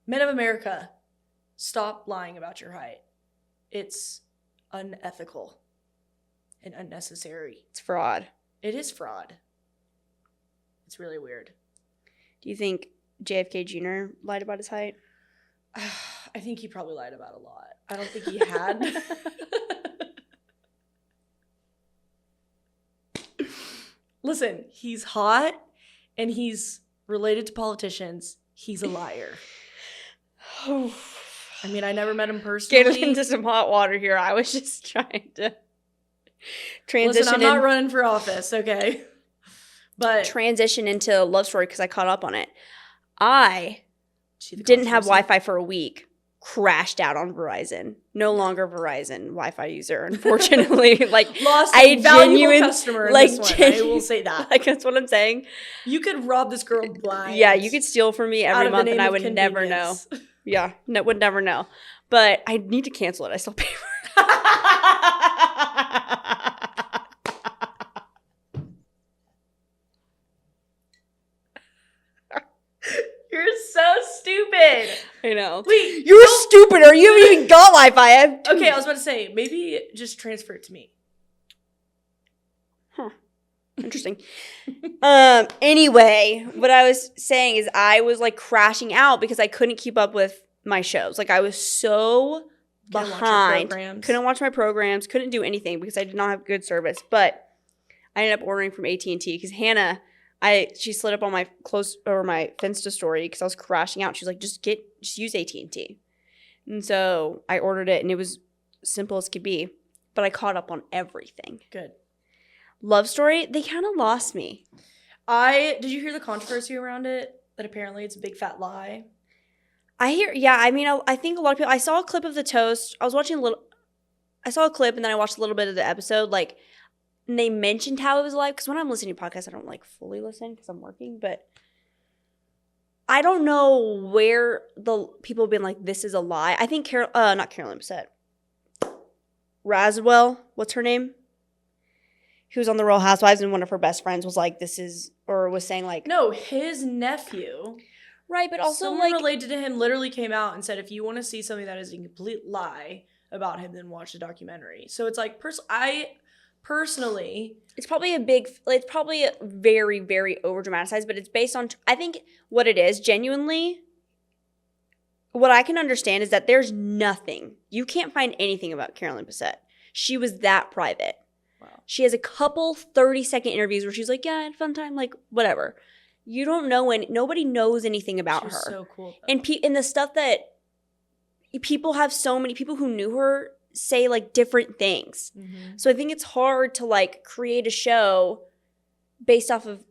Men of America, stop lying about your height. It's unethical and unnecessary. It's fraud. It is fraud. It's really weird. Do you think JFK Jr. lied about his height? I think he probably lied about a lot. I don't think he had. Listen, he's hot and he's related to politicians. He's a liar. I mean, I never met him personally. Get into some hot water here. I was just trying to transition. Listen, I'm not running for office, okay? But transition into a love story because I caught up on it. I didn't have Wi-Fi for a week. Crashed out on Verizon. No longer Verizon Wi-Fi user, unfortunately. Like, lost a valuable customer in this one. I will say that. Like, that's what I'm saying. You could rob this girl blind. Yeah, you could steal from me every month and I would never know. Yeah, would never know. But I need to cancel it. I still pay for it. You're so stupid. I know. Wait, you're stupid or you haven't even got Wi-Fi. Okay, I was about to say, maybe just transfer it to me. Huh. Interesting. Anyway, what I was saying is I was like crashing out because I couldn't keep up with my shows. Like, I was so behind. Couldn't watch my programs. Couldn't do anything because I did not have good service. But I ended up ordering from AT&T because Hannah, she slid up on my my Finsta story because I was crashing out. She was like, just use AT&T. And so I ordered it and it was simple as could be. But I caught up on everything. Good. Love story, they kind of lost me. Did you hear the controversy around it? That apparently it's a big fat lie. I think a lot of people, I saw a clip of the toast. I saw a clip and then I watched a little bit of the episode. Like, and they mentioned how it was like, because when I'm listening to podcasts, I don't like fully listen because I'm working, but I don't know where the people have been like, this is a lie. I think not Carolyn Bessette. Raswell, what's her name? Who was on the Real Housewives and one of her best friends was like, was saying like. No, his nephew. Right, but also someone related to him literally came out and said, if you want to see something that is a complete lie about him, then watch the documentary. So it's like, personally, it's probably very, very over dramatized, but it's based on, I think what it is, genuinely, what I can understand is that there's nothing, you can't find anything about Carolyn Bessette. She was that private. Wow. She has a couple 30-second interviews where she's like, yeah, I had a fun time, like, whatever. You don't know nobody knows anything about her. So cool. Though. And the stuff that people have, so many people who knew her say like different things. Mm-hmm. So I think it's hard to like create a show based off of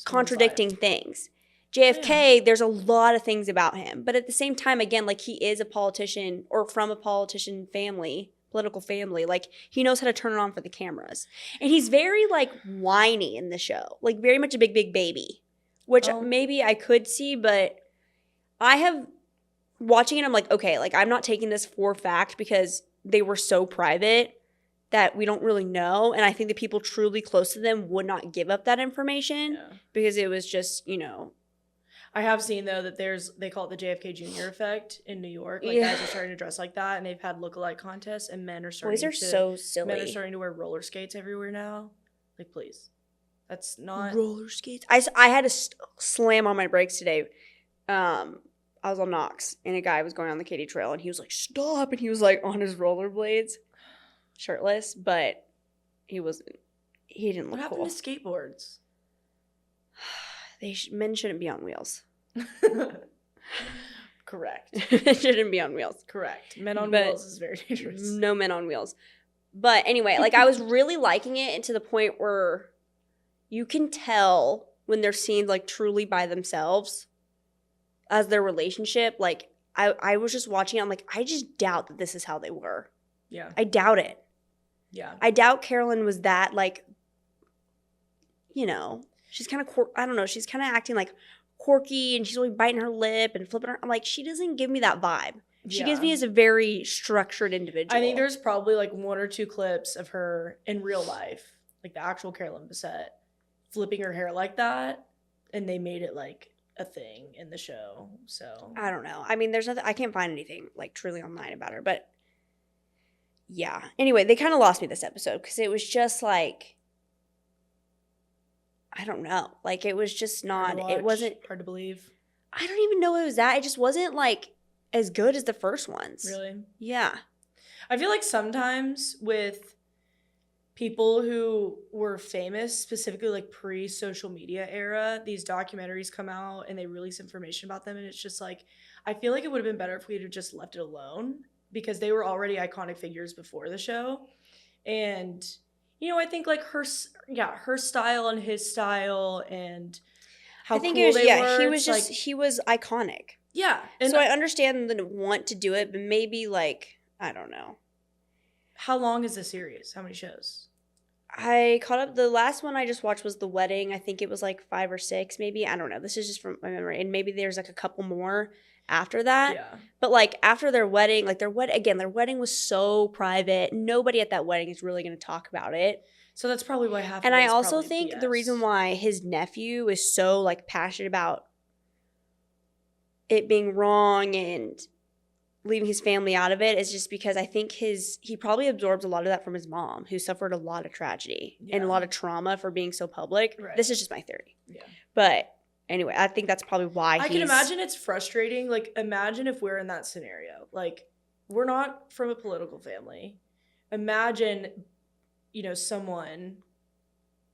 contradicting things. JFK, there's a lot of things about him. But at the same time, again, like he is a politician or from a political family. Like he knows how to turn it on for the cameras. And he's very like whiny in the show. Like very much a big, big baby. Which maybe I could see, but I have watching it, I'm like, okay, like I'm not taking this for fact because they were so private that we don't really know. And I think the people truly close to them would not give up that information because it was just, you know. I have seen, though, that they call it the JFK Jr. effect in New York. Like, guys are starting to dress like that, and they've had lookalike contests, and men are starting so silly. Men are starting to wear roller skates everywhere now. Like, please. That's not... Roller skates? I had to slam on my brakes today. I was on Knox, and a guy was going on the Katy Trail, and he was like, stop! And he was like on his rollerblades, shirtless, but he didn't look cool. What happened to skateboards? Men shouldn't be on wheels. Correct. Men shouldn't be on wheels. Correct. Men on wheels is very dangerous. No men on wheels. But anyway, like I was really liking it, and to the point where you can tell when they're seen like truly by themselves as their relationship. Like I was just watching it. I'm like, I just doubt that this is how they were. Yeah. I doubt it. Yeah. I doubt Carolyn was that, like, you know, she's kind of, I don't know, she's kind of acting like quirky, and she's always biting her lip and flipping her. I'm like, she doesn't give me that vibe. She gives me as a very structured individual. I think there's probably like 1 or 2 clips of her in real life, like the actual Carolyn Bessette, flipping her hair like that, and they made it like a thing in the show. So I don't know. I mean, there's nothing, I can't find anything like truly online about her, but yeah. Anyway, they kind of lost me this episode because it was just like, I don't know. Like, it was just not, it wasn't hard to believe. I don't even know it was that. It just wasn't like as good as the first ones. Really? Yeah. I feel like sometimes with people who were famous, specifically like pre-social media era, these documentaries come out and they release information about them, and it's just like, I feel like it would have been better if we had just left it alone, because they were already iconic figures before the show. And, you know, I think like her style and his style and how cool they were. He was just, he was iconic. Yeah. And so I understand the want to do it, but maybe like, I don't know. How long is the series? How many shows? I caught up. The last one I just watched was The Wedding. I think it was like 5 or 6, maybe. I don't know. This is just from my memory. And maybe there's like a couple more after that. Yeah. But like after their wedding, like their wedding was so private. Nobody at that wedding is really going to talk about it. So that's probably why half. And I also think the reason why his nephew is so like passionate about it being wrong and leaving his family out of it is just because I think he probably absorbs a lot of that from his mom, who suffered a lot of tragedy and a lot of trauma for being so public. Right. This is just my theory. Yeah. But anyway, I think that's probably why I can imagine it's frustrating. Like, imagine if we're in that scenario. Like, we're not from a political family. Imagine, you know, someone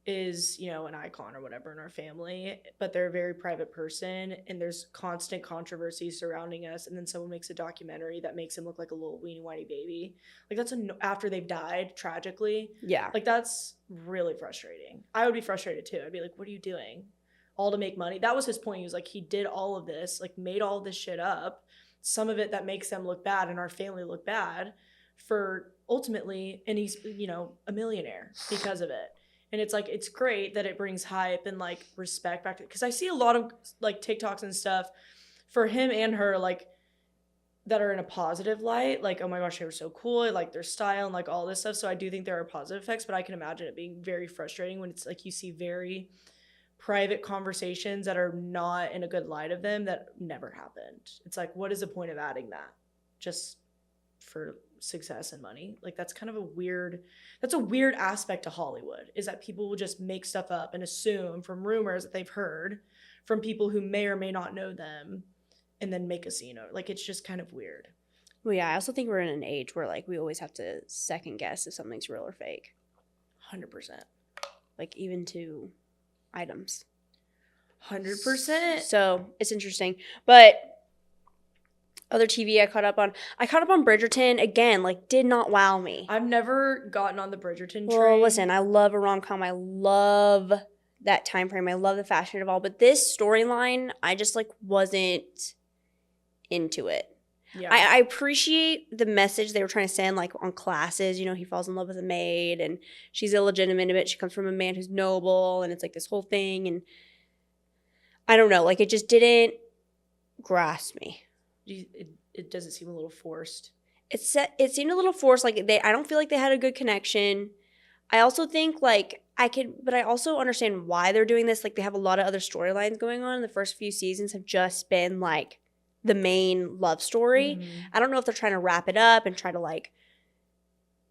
is, you know, an icon or whatever in our family, but they're a very private person, and there's constant controversy surrounding us, and then someone makes a documentary that makes him look like a little weenie whiny baby. Like, that's after they've died tragically. Yeah. Like, that's really frustrating. I would be frustrated too. I'd be like, what are you doing? All to make money. That was his point. He was like, he did all of this, like made all this shit up. Some of it that makes them look bad and our family look bad for ultimately, and he's, you know, a millionaire because of it. And it's like, it's great that it brings hype and like respect back to, because I see a lot of like TikToks and stuff for him and her, like, that are in a positive light. Like, oh my gosh, they were so cool. I like their style and like all this stuff. So I do think there are positive effects, but I can imagine it being very frustrating when it's like you see very private conversations that are not in a good light of them that never happened. It's like, what is the point of adding that? Just for success and money? Like, that's kind of a weird aspect to Hollywood, is that people will just make stuff up and assume from rumors that they've heard from people who may or may not know them, and then make a scene. Like, it's just kind of weird. Well, yeah, I also think we're in an age where like we always have to second guess if something's real or fake. 100%. Like, even to items. 100%. So it's interesting. But other TV I caught up on Bridgerton. Again, like, did not wow me. I've never gotten on the Bridgerton train. Well, listen, I love a rom-com. I love that time frame. I love the fashion of it all. But this storyline, I just like wasn't into it. Yeah. I appreciate the message they were trying to send, like on classes. You know, he falls in love with a maid and she's illegitimate, but she comes from a man who's noble, and it's like this whole thing. And I don't know, like, it just didn't grasp me. It doesn't seem a little forced. it seemed a little forced. Like I don't feel like they had a good connection. I also think like but I also understand why they're doing this. Like they have a lot of other storylines going on. The first few seasons have just been like the main love story. I don't know if they're trying to wrap it up and try to like,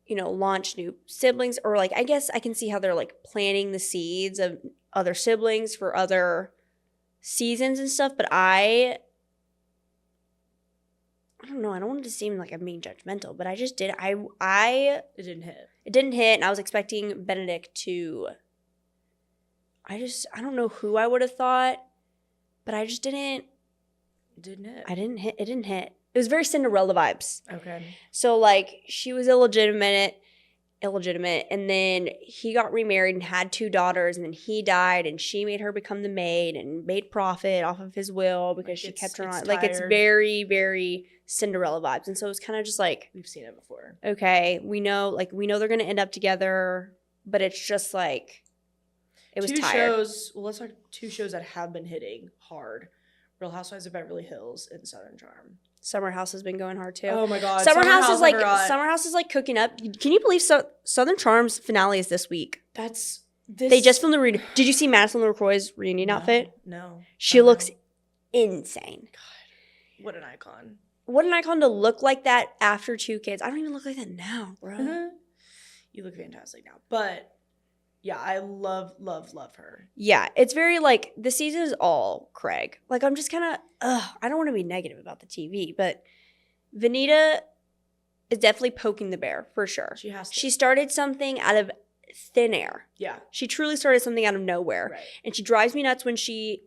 launch new siblings, or like I guess I can see how they're like planting the seeds of other siblings for other seasons and stuff. But I don't know. I don't want it to seem like I'm being judgmental, but I just did. It didn't hit. It didn't hit, and I was expecting Benedict to. I don't know who I would have thought, but I just didn't. It didn't hit. It didn't hit. It was very Cinderella vibes. Okay. So like she was illegitimate, and then he got remarried and had 2 daughters, and then he died, and she made her become the maid and made profit off of his will because she kept her on. Like it's very, very Cinderella vibes, and so it was kind of just like we've seen it before. Okay, we know they're gonna end up together, but it's just like it was tired. Let's talk 2 shows that have been hitting hard: Real Housewives of Beverly Hills and Southern Charm. Summer House has been going hard too. Oh my god, Summer House is like cooking up. Can you believe Southern Charm's finale is this week? They just filmed the reunion. Did you see Madison LaCroix's reunion outfit? No. She looks insane. God, what an icon. What an icon to look like that after 2 kids. I don't even look like that now, bro. You look fantastic now. But yeah, I love her. Yeah, it's very like the season is all Craig. Like I'm just kind of, I don't want to be negative about the TV, but Vanita is definitely poking the bear for sure. She has to. She started something out of thin air. Yeah. She truly started something out of nowhere. Right. And she drives me nuts when she,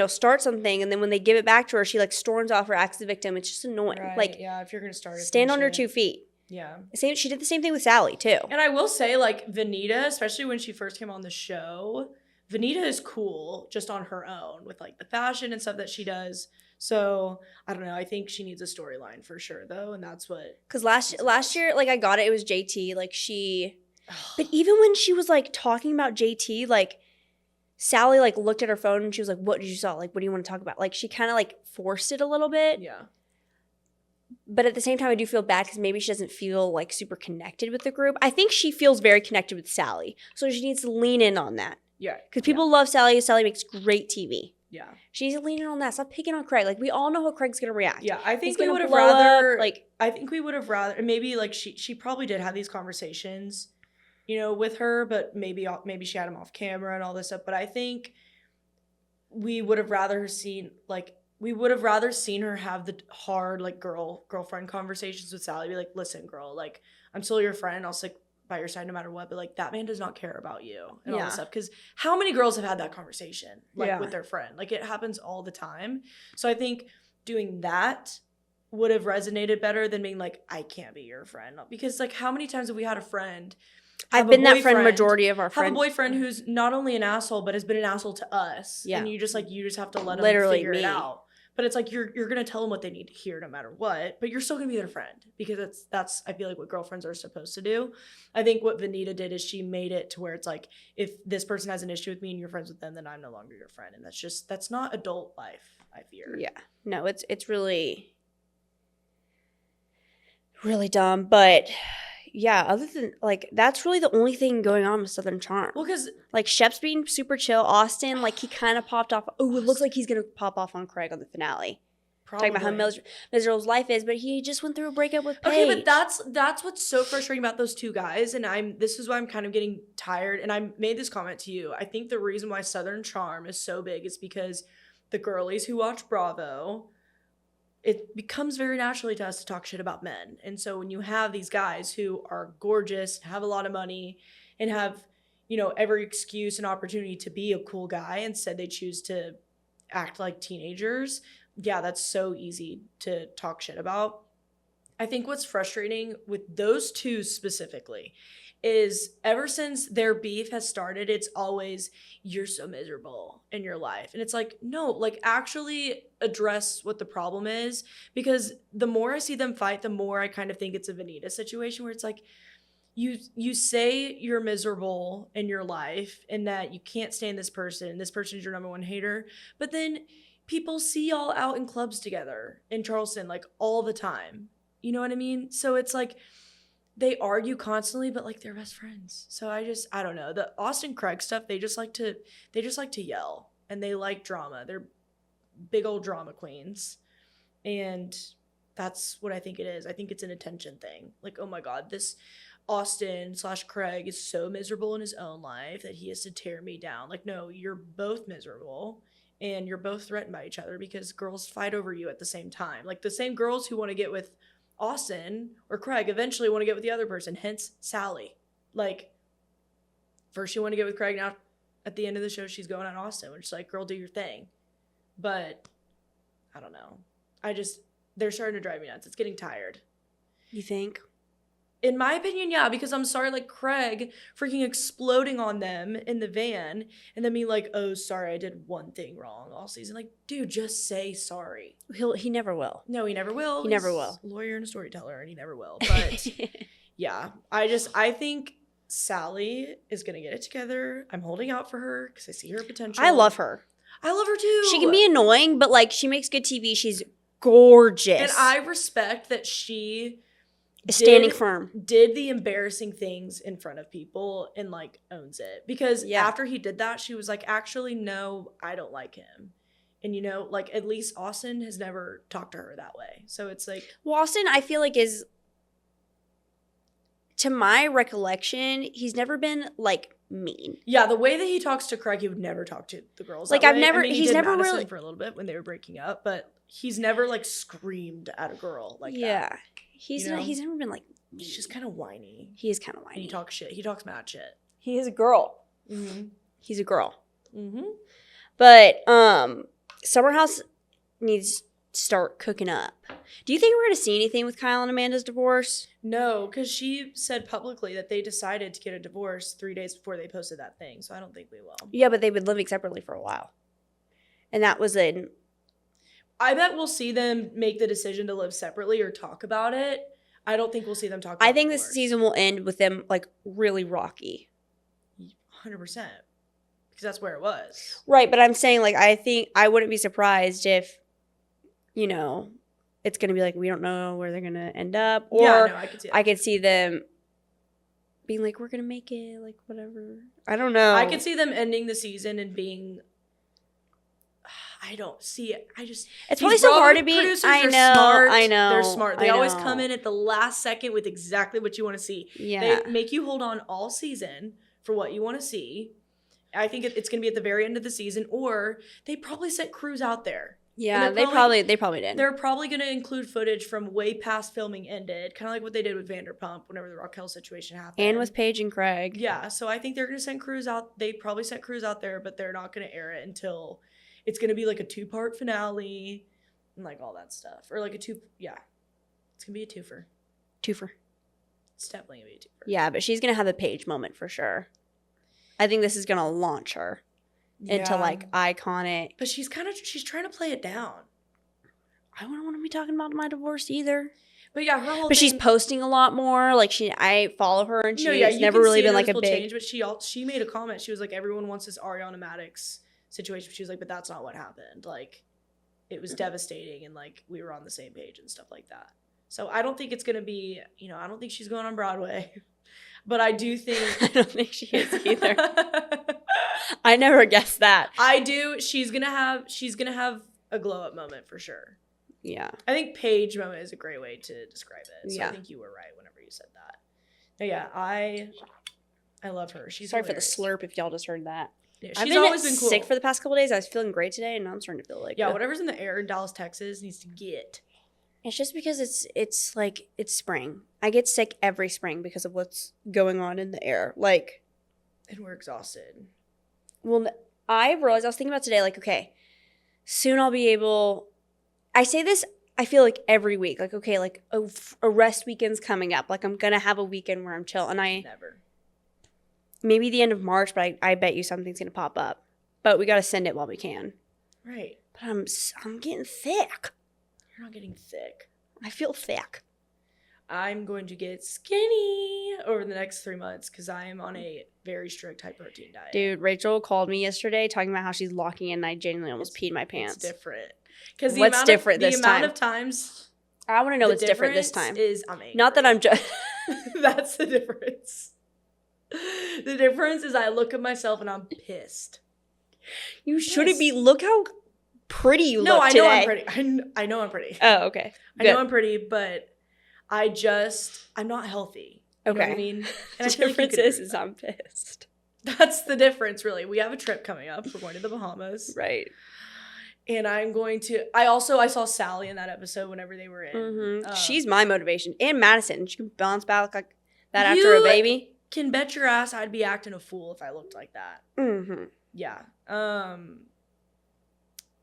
starts something and then when they give it back to her, she like storms off or acts the victim. It's just annoying. Right. Like, yeah, if you're going to start it, stand on your 2 feet. Yeah. She did the same thing with Sally too. And I will say like Vanita, especially when she first came on the show, Vanita is cool just on her own with like the fashion and stuff that she does. So I don't know. I think she needs a storyline for sure though. And that's what. Because last year, like I got it. It was JT. Like but even when she was like talking about JT, like Sally like looked at her phone and she was like, what did you saw? Like, what do you want to talk about? Like she kind of like forced it a little bit. Yeah. But at the same time, I do feel bad because maybe she doesn't feel like super connected with the group. I think she feels very connected with Sally. So she needs to lean in on that. Yeah. Because people love Sally. Sally makes great TV. Yeah. She needs to lean in on that. Stop picking on Craig. Like, we all know how Craig's going to react. Yeah. I think we would have rather, maybe like she probably did have these conversations, with her, but maybe she had him off camera and all this stuff. But I think we would have rather seen her have the hard, like, girlfriend conversations with Sally. Be like, listen, girl, like, I'm still your friend. I'll stick by your side no matter what. But, like, that man does not care about you and all this stuff. Because how many girls have had that conversation, like, with their friend? Like, it happens all the time. So I think doing that would have resonated better than being like, I can't be your friend. Because, like, how many times have we had a friend... I've been that friend majority of our friends. Have a boyfriend who's not only an asshole, but has been an asshole to us. Yeah. And you just have to let them figure it out. But it's like you're gonna tell them what they need to hear no matter what, but you're still gonna be their friend because that's I feel like what girlfriends are supposed to do. I think what Vanita did is she made it to where it's like if this person has an issue with me and you're friends with them, then I'm no longer your friend, and that's not adult life. I fear. Yeah, no, it's really, really dumb, but. Yeah, other than, like, that's really the only thing going on with Southern Charm. Well, because... Like, Shep's being super chill. Austin, like, he kind of popped off. Oh, it looks like he's going to pop off on Craig on the finale. Probably. Talking about how miserable his life is, but he just went through a breakup with Paige. Okay, but that's what's so frustrating about those 2 guys, and this is why I'm kind of getting tired, and I made this comment to you. I think the reason why Southern Charm is so big is because the girlies who watch Bravo... It becomes very naturally to us to talk shit about men. And so when you have these guys who are gorgeous, have a lot of money, and have, every excuse and opportunity to be a cool guy, instead they choose to act like teenagers, yeah, that's so easy to talk shit about. I think what's frustrating with those 2 specifically is ever since their beef has started, it's always, you're so miserable in your life. And it's like, no, like actually address what the problem is. Because the more I see them fight, the more I kind of think it's a Vanita situation where it's like, you say you're miserable in your life and that you can't stand this person and this person is your number 1 hater. But then people see y'all out in clubs together in Charleston, like all the time. You know what I mean? So it's like they argue constantly, but like they're best friends. So I don't know. The Austin Craig stuff, they just like to yell and they like drama. They're big old drama queens. And that's what I think it is. I think it's an attention thing. Like, oh my God, this Austin/Craig is so miserable in his own life that he has to tear me down. Like, no, you're both miserable and you're both threatened by each other because girls fight over you at the same time. Like the same girls who want to get with Austin or Craig eventually want to get with the other person, hence Sally. Like, first you want to get with Craig, now at the end of the show she's going on Austin, which is like, girl, do your thing. But I don't know. They're starting to drive me nuts. It's getting tired. You think? In my opinion, yeah, because I'm sorry, like Craig freaking exploding on them in the van and then being like, oh, sorry, I did one thing wrong all season. Like, dude, just say sorry. He never will. No, he never will. He never will. He's a lawyer and a storyteller, and he never will. But yeah, I think Sally is going to get it together. I'm holding out for her because I see her potential. I love her. I love her too. She can be annoying, but like she makes good TV. She's gorgeous. And I respect that she standing firm. Did the embarrassing things in front of people and like owns it. Because after he did that, she was like, actually, no, I don't like him. And you know, like at least Austin has never talked to her that way. So it's like, well, Austin, I feel like is, to my recollection, he's never been like mean. Yeah, the way that he talks to Craig, he would never talk to the girls. Like that I've way. never, I mean, he's never Madison really for a little bit when they were breaking up, but he's never like screamed at a girl like that. Yeah, he's you know? not. He's never been like. He's just kind of whiny. He is kind of whiny. And he talks shit. He talks mad shit. He is a girl. Mm-hmm. He's a girl. Mm-hmm. But Summer House needs to start cooking up. Do you think we're gonna see anything with Kyle and Amanda's divorce? No, because she said publicly that they decided to get a divorce 3 days before they posted that thing. So I don't think we will. Yeah, but they've been living separately for a while, and that was in. I bet we'll see them make the decision to live separately or talk about it. I don't think we'll see them talk about I think divorce. this season will end with them like really rocky. 100%. Because that's where it was. Right, but I'm saying like I think I wouldn't be surprised if, you know, it's gonna be like we don't know where they're gonna end up, or yeah, no, I could see that. I could see them being like we're gonna make it, like whatever. I don't know. I could see them ending the season and being. I don't see it. It's probably so hard to be. I know. Smart. I know. They're smart. They I always know. come in at the last second with exactly what you want to see. Yeah. They make you hold on all season for what you want to see. I think it's going to be at the very end of the season, or they probably sent crews out there. Yeah, they probably did. They're probably going to include footage from way past filming ended, kind of like what they did with Vanderpump whenever the Raquel situation happened. And with Paige and Craig. Yeah, so I think they're going to send crews out. They probably sent crews out there, but they're not going to air it until it's going to be like a 2-part finale and like all that stuff. Or like it's going to be a twofer. It's definitely going to be a twofer. Yeah, but she's going to have a Paige moment for sure. I think this is going to launch her into like iconic. But she's trying to play it down. I wouldn't want to be talking about my divorce either. But yeah, her whole But she's posting a lot more. Like I follow her and she's never really been like a big change. But she made a comment. She was like, everyone wants this Ariana Madix situation. She was like, but that's not what happened. Like, it was devastating and like we were on the same page and stuff like that. So I don't think it's gonna be, I don't think she's going on Broadway. But I do think I don't think she is either. I never guessed that. I do. She's gonna have a glow up moment for sure. Yeah. I think Paige moment is a great way to describe it. So yeah. I think you were right whenever you said that. But yeah, I love her. She's sorry hilarious. for the slurp if y'all just heard that. Yeah, I've always been cool. Sick for the past couple of days. I was feeling great today, and now I'm starting to feel like whatever's in the air in Dallas, Texas needs to get. It's just because it's like it's spring. I get sick every spring because of what's going on in the air. Like, and we're exhausted. Well, I realized I was thinking about today. Like, okay, soon I'll be able. I say this. I feel like every week. Like, okay, like a rest weekend's coming up. Like, I'm gonna have a weekend where I'm chill, and never. Maybe the end of March, but I bet you something's gonna pop up. But we gotta send it while we can. Right. But I'm getting thick. You're not getting thick. I feel thick. I'm going to get skinny over the next 3 months because I am on a very strict high protein diet. Dude, Rachel called me yesterday talking about how she's locking in, and I genuinely almost peed my pants. It's different. Because What's different this time? The amount of times I want to know what's different this time. I'm angry. Not that I'm just. That's the difference. The difference is I look at myself and I'm pissed. You shouldn't be. Look how pretty you look today. No, I know I'm pretty. I know I'm pretty. Oh, okay. Good. I know I'm pretty, but I'm not healthy. You know what I mean? And The difference is I'm pissed. That's the difference, really. We have a trip coming up. We're going to the Bahamas. Right. And I'm going to... I saw Sally in that episode whenever they were in. Mm-hmm. She's my motivation. And Madison. She can bounce back like that after a baby. Can bet your ass I'd be acting a fool if I looked like that. Mm-hmm. Yeah.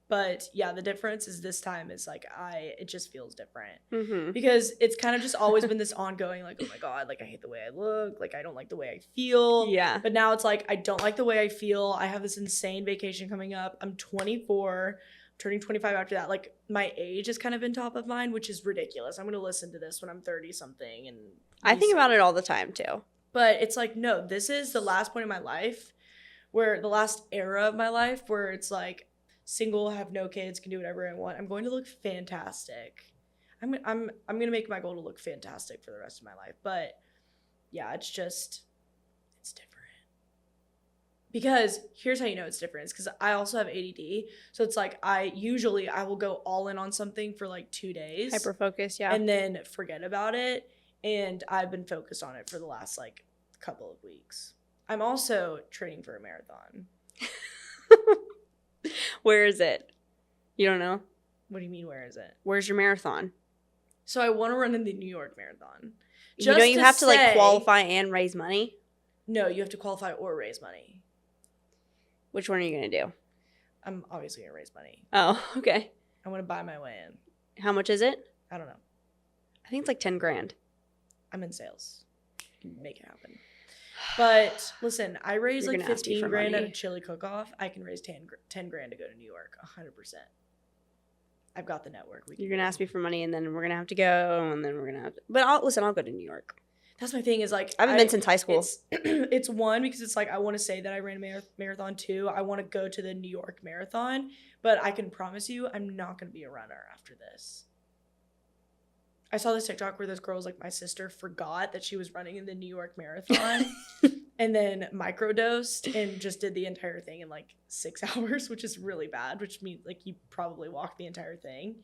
But yeah, the difference is this time is like it just feels different. Mm-hmm. Because it's kind of just always been this ongoing like, oh my God, like I hate the way I look, like I don't like the way I feel. Yeah. But now it's like I don't like the way I feel. I have this insane vacation coming up. I'm 24, turning 25 after that. Like my age has kind of been top of mind, which is ridiculous. I'm going to listen to this when I'm 30 something and I think about it all the time too. But it's like, no, this is the last point in my life where the last era of my life where it's like single, have no kids, can do whatever I want. I'm going to look fantastic. I'm going to make my goal to look fantastic for the rest of my life. But yeah, it's different. Because here's how you know it's different. It's because I also have ADD. So it's like I will go all in on something for like 2 days. Hyper focus, yeah. And then forget about it. And I've been focused on it for the last like couple of weeks. I'm also training for a marathon. Where is it? You don't know? What do you mean, where is it? Where's your marathon? So I want to run in the New York Marathon. You have to like qualify and raise money? No, you have to qualify or raise money. Which one are you going to do? I'm obviously going to raise money. Oh, okay. I want to buy my way in. How much is it? I don't know. I think it's like 10 grand. I'm in sales. Can make it happen. But listen, I raised like 15 grand at a chili cook-off. I can raise 10 grand to go to New York, 100%. I've got the network. You're going to ask me for money, and then we're going to have to go, and then we're going to have to... But I'll go to New York. That's my thing is like... I haven't been since high school. It's one, because it's like I want to say that I ran a marathon. Two, I want to go to the New York Marathon. But I can promise you I'm not going to be a runner after this. I saw this TikTok where this girl was like, my sister forgot that she was running in the New York Marathon and then microdosed and just did the entire thing in like 6 hours, which is really bad, which means like you probably walked the entire thing.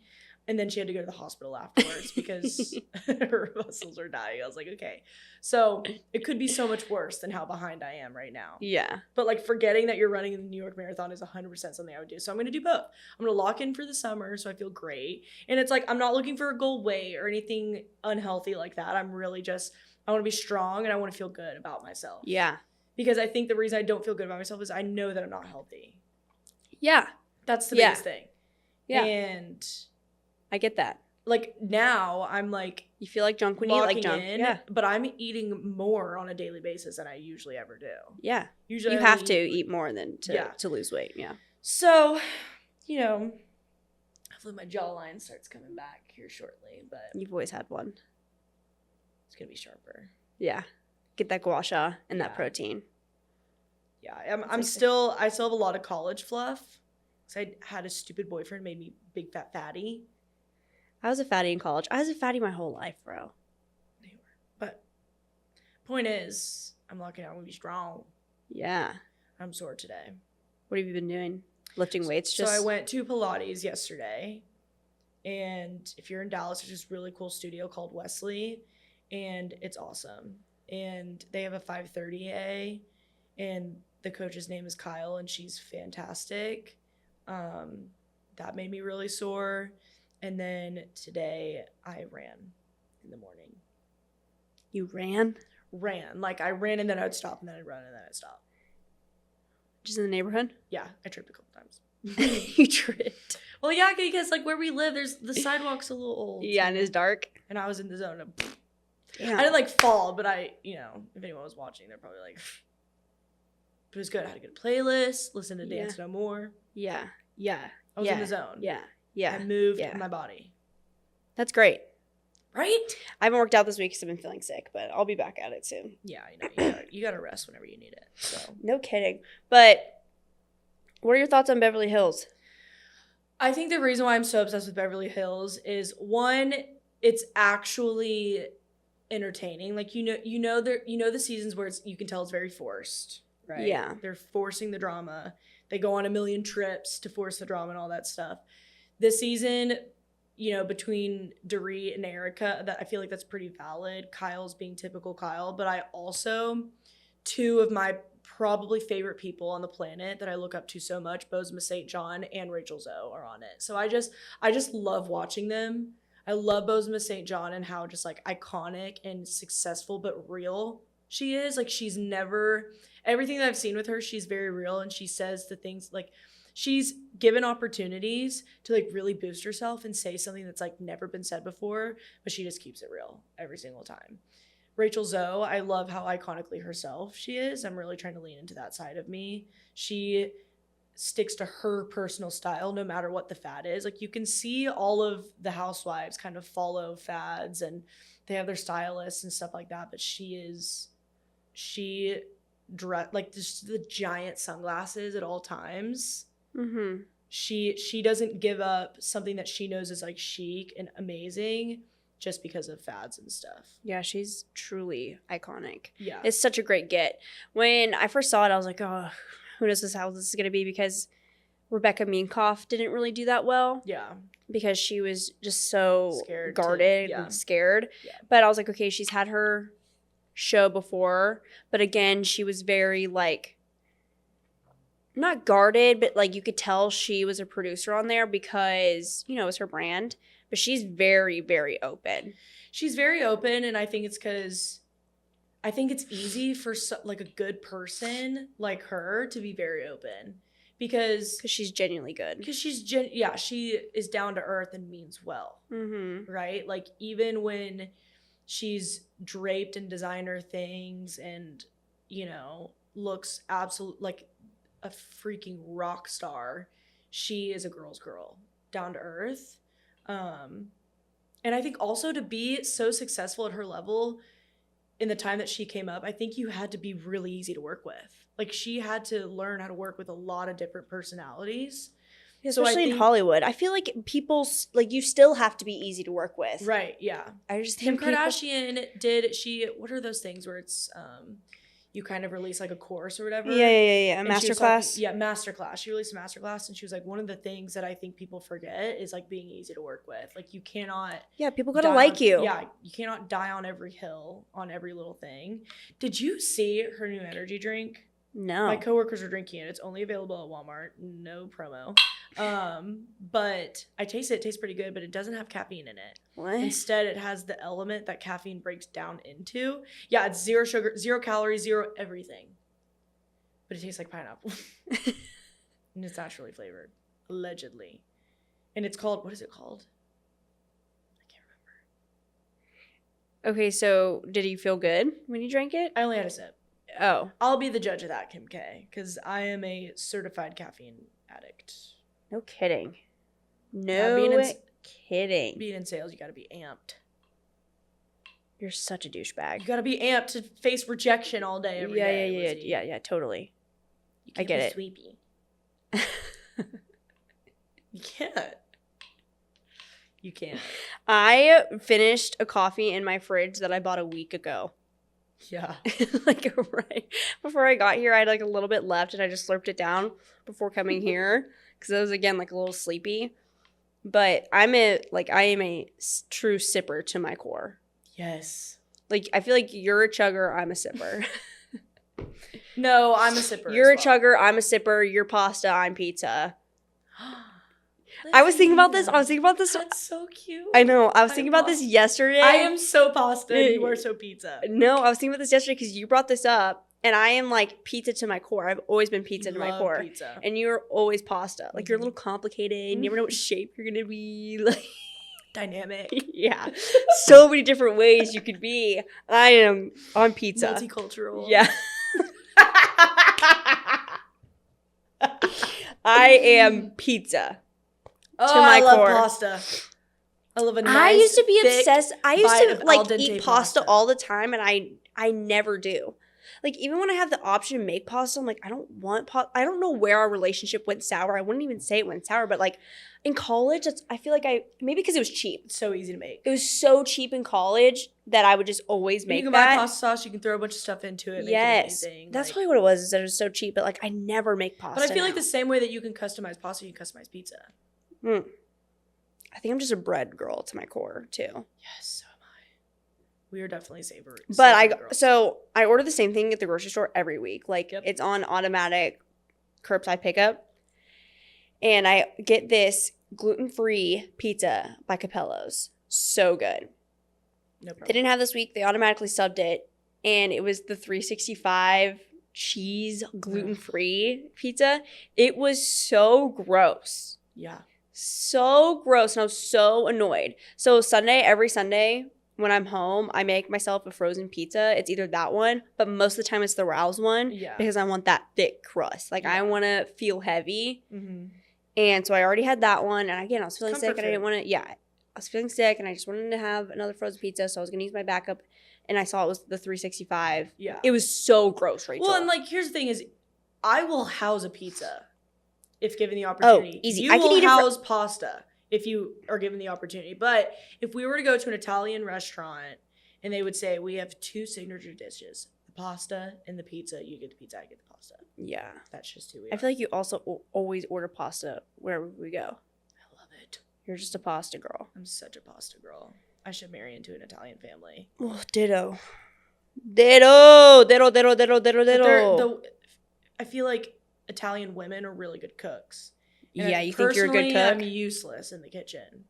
And then she had to go to the hospital afterwards because her muscles are dying. I was like, okay. So it could be so much worse than how behind I am right now. Yeah. But like forgetting that you're running in the New York Marathon is 100% something I would do. So I'm going to do both. I'm going to lock in for the summer so I feel great. And it's like I'm not looking for a goal weight or anything unhealthy like that. I'm really just, I want to be strong and I want to feel good about myself. Yeah. Because I think the reason I don't feel good about myself is I know that I'm not healthy. Yeah. That's the biggest thing. Yeah. And... I get that. Like now I'm like you feel like junk when you eat like junk. Yeah. But I'm eating more on a daily basis than I usually ever do. Yeah. Usually you have to eat more than to lose weight. Yeah. So, you know, hopefully my jawline starts coming back here shortly, but you've always had one. It's gonna be sharper. Yeah. Get that gua sha and that protein. Yeah. I still have a lot of college fluff. So I had a stupid boyfriend, made me big fat fatty. I was a fatty in college. I was a fatty my whole life, bro. But point is, I'm locking out. I'm going to be strong. Yeah. I'm sore today. What have you been doing? Lifting weights? So I went to Pilates yesterday. And if you're in Dallas, there's this really cool studio called Wesley. And it's awesome. And they have a 5:30 and the coach's name is Kyle, and she's fantastic. That made me really sore. And then today I ran in the morning. You ran? Ran. Like I ran and then I'd stop and then I'd run and then I'd stop. Just in the neighborhood? Yeah, I tripped a couple times. You tripped? Well, yeah, because like where we live, the sidewalk's a little old. Yeah, and it's dark. And I was in the zone of, damn. I didn't like fall, but if anyone was watching, they're probably like, but it was good. I had a good playlist, listen to Dance No More. Yeah. Yeah. I was in the zone. Yeah. Yeah. I moved my body. That's great. Right? I haven't worked out this week because I've been feeling sick, but I'll be back at it soon. Yeah, I know. You gotta rest whenever you need it. So no kidding. But what are your thoughts on Beverly Hills? I think the reason why I'm so obsessed with Beverly Hills is one, it's actually entertaining. Like, you know the seasons where you can tell it's very forced, right? Yeah. They're forcing the drama. They go on a million trips to force the drama and all that stuff. This season, you know, between Dorit and Erica, that I feel like that's pretty valid. Kyle's being typical Kyle, but I also, two of my probably favorite people on the planet that I look up to so much, Bozoma St. John and Rachel Zoe, are on it. So I just love watching them. I love Bozoma St. John and how just like iconic and successful but real she is. Like, she's never, everything that I've seen with her, she's very real, and she says the things like, she's given opportunities to like really boost herself and say something that's like never been said before, but she just keeps it real every single time. Rachel Zoe, I love how iconically herself she is. I'm really trying to lean into that side of me. She sticks to her personal style no matter what the fad is. Like, you can see all of the housewives kind of follow fads and they have their stylists and stuff like that, but she like just the giant sunglasses at all times. Mm-hmm. She doesn't give up something that she knows is like chic and amazing just because of fads and stuff. Yeah, she's truly iconic. Yeah. It's such a great get. When I first saw it, I was like, oh, who knows how this is going to be, because Rebecca Minkoff didn't really do that well. Yeah. Because she was just so Scared guarded and scared. Yeah. But I was like, okay, she's had her show before. But again, she was very like, not guarded, but like you could tell she was a producer on there because, you know, it was her brand. But she's very, very open. She's very open, and I think it's because I think it's easy for like a good person like her to be very open because she's genuinely good. Because she is down to earth and means well, right? Like, even when she's draped in designer things and, you know, looks absolute like a freaking rock star, she is a girl's girl, down to earth. And I think also to be so successful at her level in the time that she came up, I think you had to be really easy to work with. Like, she had to learn how to work with a lot of different personalities. Especially in Hollywood. I feel like people, like, you still have to be easy to work with. Right, yeah. I just think Kim Kardashian what are those things where it's, you kind of release like a course or whatever. Yeah. Masterclass. Masterclass. She released a masterclass, and she was like, one of the things that I think people forget is like being easy to work with. Like, you cannot. Yeah, people gotta like you. Yeah, you cannot die on every hill, on every little thing. Did you see her new energy drink? No. My coworkers are drinking it. It's only available at Walmart. No promo. But I tasted it. It tastes pretty good, but it doesn't have caffeine in it. What? Instead, it has the element that caffeine breaks down into. Yeah, it's 0 sugar, 0 calories, 0 everything. But it tastes like pineapple. And it's naturally flavored, allegedly. And it's called, what is it called? I can't remember. Okay, so did you feel good when you drank it? I only had a sip. Oh. I'll be the judge of that, Kim K, because I am a certified caffeine addict. No kidding. No kidding. Being in sales, you got to be amped. You're such a douchebag. You got to be amped to face rejection all day, every day. Yeah, totally. You can't I get it. Sweepy. You can't. You can't. I finished a coffee in my fridge that I bought a week ago. Yeah. Like, right before I got here, I had like a little bit left, and I just slurped it down before coming here because I was, again, like a little sleepy. But I am a true sipper to my core. Yes. Like, I feel like you're a chugger, I'm a sipper. No, I'm a sipper. You're a chugger, I'm a sipper. You're pasta, I'm pizza. I was thinking about this. That's so cute. I know. I was thinking about this yesterday. I am so pasta and you are so pizza. No, I was thinking about this yesterday because you brought this up. And I am like pizza to my core. I've always been pizza to my core. Pizza. And you're always pasta. Like, you're a little complicated. You never know what shape you're going to be. Like, dynamic. Yeah. So many different ways you could be. I am on pizza. Multicultural. Yeah. I am pizza. To my core. I love pasta. I love a nice, I used to be obsessed. I used to like eat pasta pasta all the time, and I never do. Like, even when I have the option to make pasta, I'm like, I don't want pasta. I don't know where our relationship went sour. I wouldn't even say it went sour, but like in college, I feel like maybe because it was cheap. It's so easy to make. It was so cheap in college that I would just always make that. You can buy pasta sauce. You can throw a bunch of stuff into it. Yes. Make it amazing. That's probably what it was, is that it was so cheap. But like, I never make pasta. But I feel like the same way that you can customize pasta, you can customize pizza. I think I'm just a bread girl to my core too. Yes, so am I. We are definitely savor. But I order the same thing at the grocery store every week. Like it's on automatic curbside pickup, and I get this gluten-free pizza by Capello's. So good. No problem. They didn't have this week. They automatically subbed it, and it was the 365 cheese gluten-free pizza. It was so gross. Yeah. So gross, and I was so annoyed. So every Sunday when I'm home, I make myself a frozen pizza. It's either that one, but most of the time it's the Rouse one, because I want that thick crust. Like I want to feel heavy. Mm-hmm. And so I already had that one, and again, I was feeling sick, and I didn't want to. Yeah, I was feeling sick, and I just wanted to have another frozen pizza, so I was gonna use my backup, and I saw it was the 365. Yeah, it was so gross, Rachel. Well, and like here's the thing: is I will house a pizza if given the opportunity. Oh, easy. You will house pasta if you are given the opportunity. But if we were to go to an Italian restaurant and they would say, we have two signature dishes, the pasta and the pizza, you get the pizza, I get the pasta. Yeah. That's just who we are. I feel like you also always order pasta wherever we go. I love it. You're just a pasta girl. I'm such a pasta girl. I should marry into an Italian family. Oh, ditto. Ditto. Ditto, ditto, ditto, ditto, ditto. I feel like Italian women are really good cooks. And yeah, you think you're a good cook? I'm useless in the kitchen.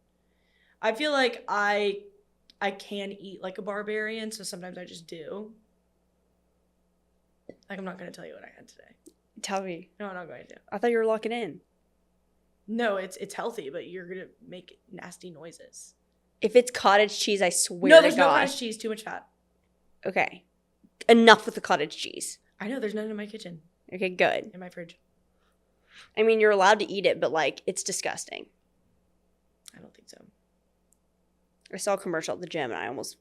I feel like I can eat like a barbarian, so sometimes I just do. Like, I'm not going to tell you what I had today. Tell me. No, I'm not going to. I thought you were locking in. No, it's healthy, but you're going to make nasty noises. If it's cottage cheese, I swear to God. No, there's no cottage cheese. Too much fat. Okay. Enough with the cottage cheese. I know. There's none in my kitchen. Okay, good. In my fridge. I mean, you're allowed to eat it, but, like, it's disgusting. I don't think so. I saw a commercial at the gym, and I almost...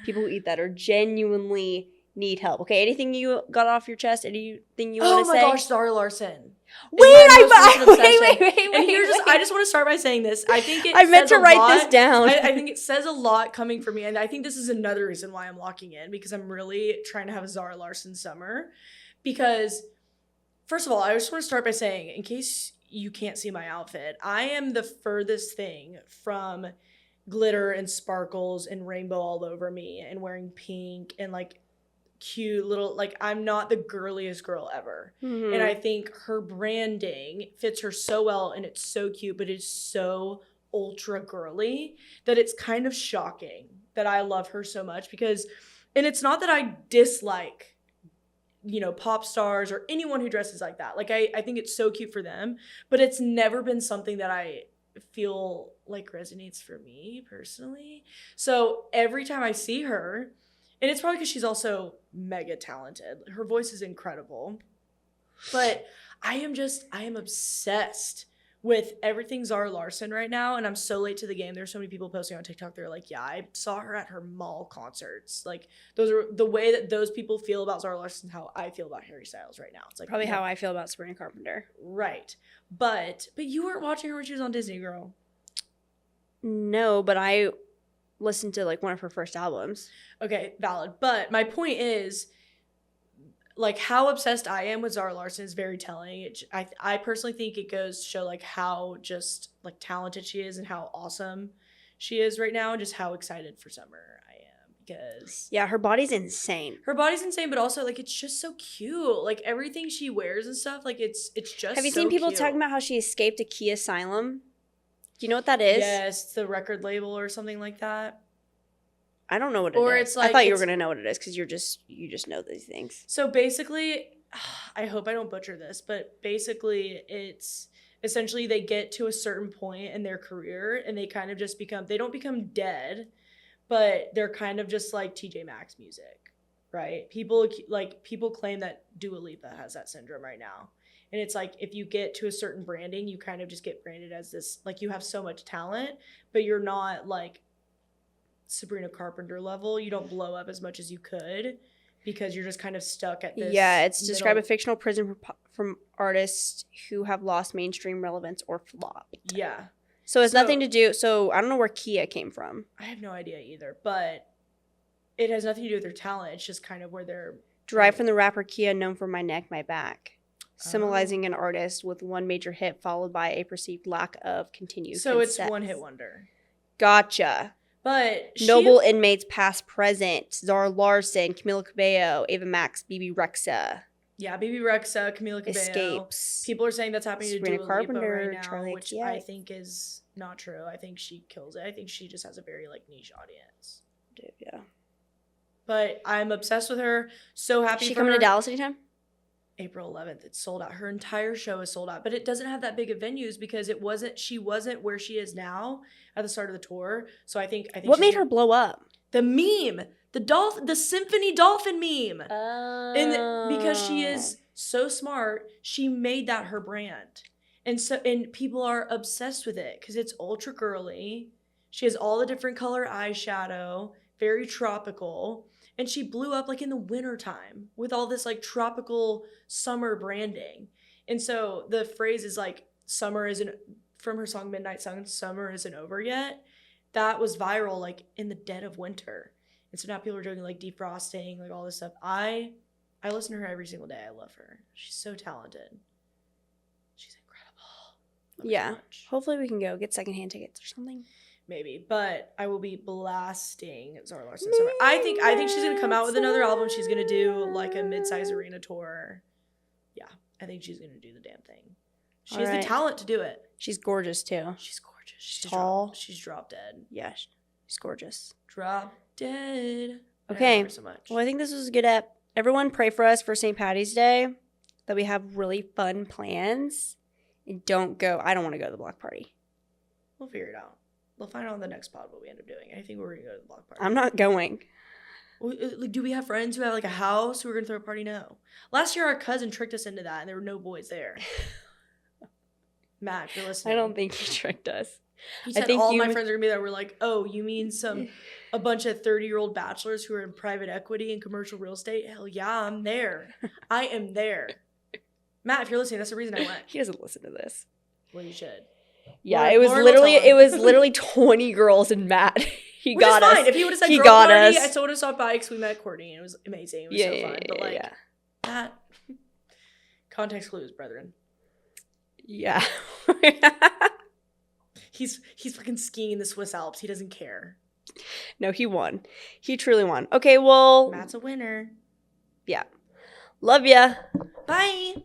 People who eat that are genuinely need help. Okay, anything you got off your chest? Anything you want to say? Oh my gosh, Zara Larson. Wait, wait. And I just want to start by saying this. I think I meant to write this down. I think it says a lot coming from me, and I think this is another reason why I'm locking in, because I'm really trying to have a Zara Larson summer. Because, first of all, I just want to start by saying, in case you can't see my outfit, I am the furthest thing from glitter and sparkles and rainbow all over me and wearing pink and like cute little, like, I'm not the girliest girl ever. Mm-hmm. And I think her branding fits her so well, and it's so cute, but it's so ultra girly that it's kind of shocking that I love her so much. Because, and it's not that I dislike, you know, pop stars or anyone who dresses like that. Like, I think it's so cute for them, but it's never been something that I feel like resonates for me personally. So every time I see her, and it's probably because she's also mega talented. Her voice is incredible. But I am obsessed with everything Zara Larson right now, and I'm so late to the game. There's so many people posting on TikTok. They're like, yeah, I saw her at her mall concerts. Like, those are the way that those people feel about Zara Larson, how I feel about Harry Styles right now. It's like probably how I feel about Sabrina Carpenter. Right. But you weren't watching her when she was on Disney, girl. No, but I listened to like one of her first albums. Okay, valid. But my point is, like, how obsessed I am with Zara Larson is very telling. I personally think it goes to show like how just like talented she is and how awesome she is right now, and just how excited for summer I am, because yeah, her body's insane. Her body's insane, but also like it's just so cute. Like everything she wears and stuff, like it's just. Have you seen people talking about how she escaped a Key Asylum? Do you know what that is? Yes, the record label or something like that. I don't know what it is. Or it's like, I thought you were gonna know what it is because you just know these things. So basically, I hope I don't butcher this, but basically it's essentially they get to a certain point in their career and they kind of just they don't become dead, but they're kind of just like TJ Maxx music, right? People claim that Dua Lipa has that syndrome right now. And it's like, if you get to a certain branding, you kind of just get branded as this, like, you have so much talent, but you're not like Sabrina Carpenter level. You don't blow up as much as you could because you're just kind of stuck at this. Yeah, it's to describe a fictional prison from artists who have lost mainstream relevance or flopped. Yeah. So it's nothing to do. So I don't know where Kia came from. I have no idea either, but it has nothing to do with their talent. It's just kind of where they're derived from the rapper Kia, known for My Neck, My Back. Symbolizing an artist with one major hit followed by a perceived lack of continued success. It's one hit wonder. Gotcha. But notable inmates past present: Zara Larsson, Camila Cabello, Ava Max, BB Rexa. Yeah, BB Rexa, Camila Cabello. Escapes. People are saying that's happening Sabrina to Dua Carpenter Lipa right now, Charlie which XCX. I think is not true. I think she kills it. I think she just has a very like niche audience. Dude, yeah. But I'm obsessed with her. So happy. Is she coming to Dallas anytime? April 11th. It's sold out. Her entire show is sold out, but it doesn't have that big of venues because she wasn't where she is now at the start of the tour. So I think what made her blow up? The meme, the symphony dolphin meme. And because she is so smart, she made that her brand. And people are obsessed with it because it's ultra girly. She has all the different color eyeshadow, very tropical. And she blew up like in the wintertime with all this like tropical summer branding. And so the phrase is like, summer isn't, from her song Midnight Sun, summer isn't over yet. That was viral like in the dead of winter. And so now people are doing like defrosting, like all this stuff. I listen to her every single day. I love her. She's so talented. She's incredible. Yeah. Hopefully we can go get secondhand tickets or something. Maybe, but I will be blasting Zara Larsson summer. I think she's gonna come out with another album. She's gonna do like a mid-size arena tour. Yeah, I think she's gonna do the damn thing. She has the talent to do it. She's gorgeous too. She's gorgeous. She's tall. She's drop dead. Yeah, she's gorgeous. Drop dead. Okay. I love her so much. Well, I think this was a good ep. Everyone pray for us for St. Patty's Day, that we have really fun plans, and don't go. I don't want to go to the block party. We'll figure it out. We'll find out on the next pod what we end up doing. I think we're going to go to the block party. I'm not going. Do we have friends who have like a house who are going to throw a party? No. Last year, our cousin tricked us into that, and there were no boys there. Matt, you're listening. I don't think he tricked us. He said all my friends are going to be there. We're like, oh, you mean a bunch of 30-year-old bachelors who are in private equity and commercial real estate? Hell yeah, I'm there. I am there. Matt, if you're listening, that's the reason I went. He doesn't listen to this. Well, you should. Yeah, it was literally 20 girls and Matt. He got us. Fine. If he would have said girl party, I still would have saw bikes. We met Courtney, and it was amazing. It was so fun. But like that, context clues, brethren. Yeah. He's fucking skiing in the Swiss Alps. He doesn't care. No, he won. He truly won. Okay, well, Matt's a winner. Yeah. Love ya. Bye.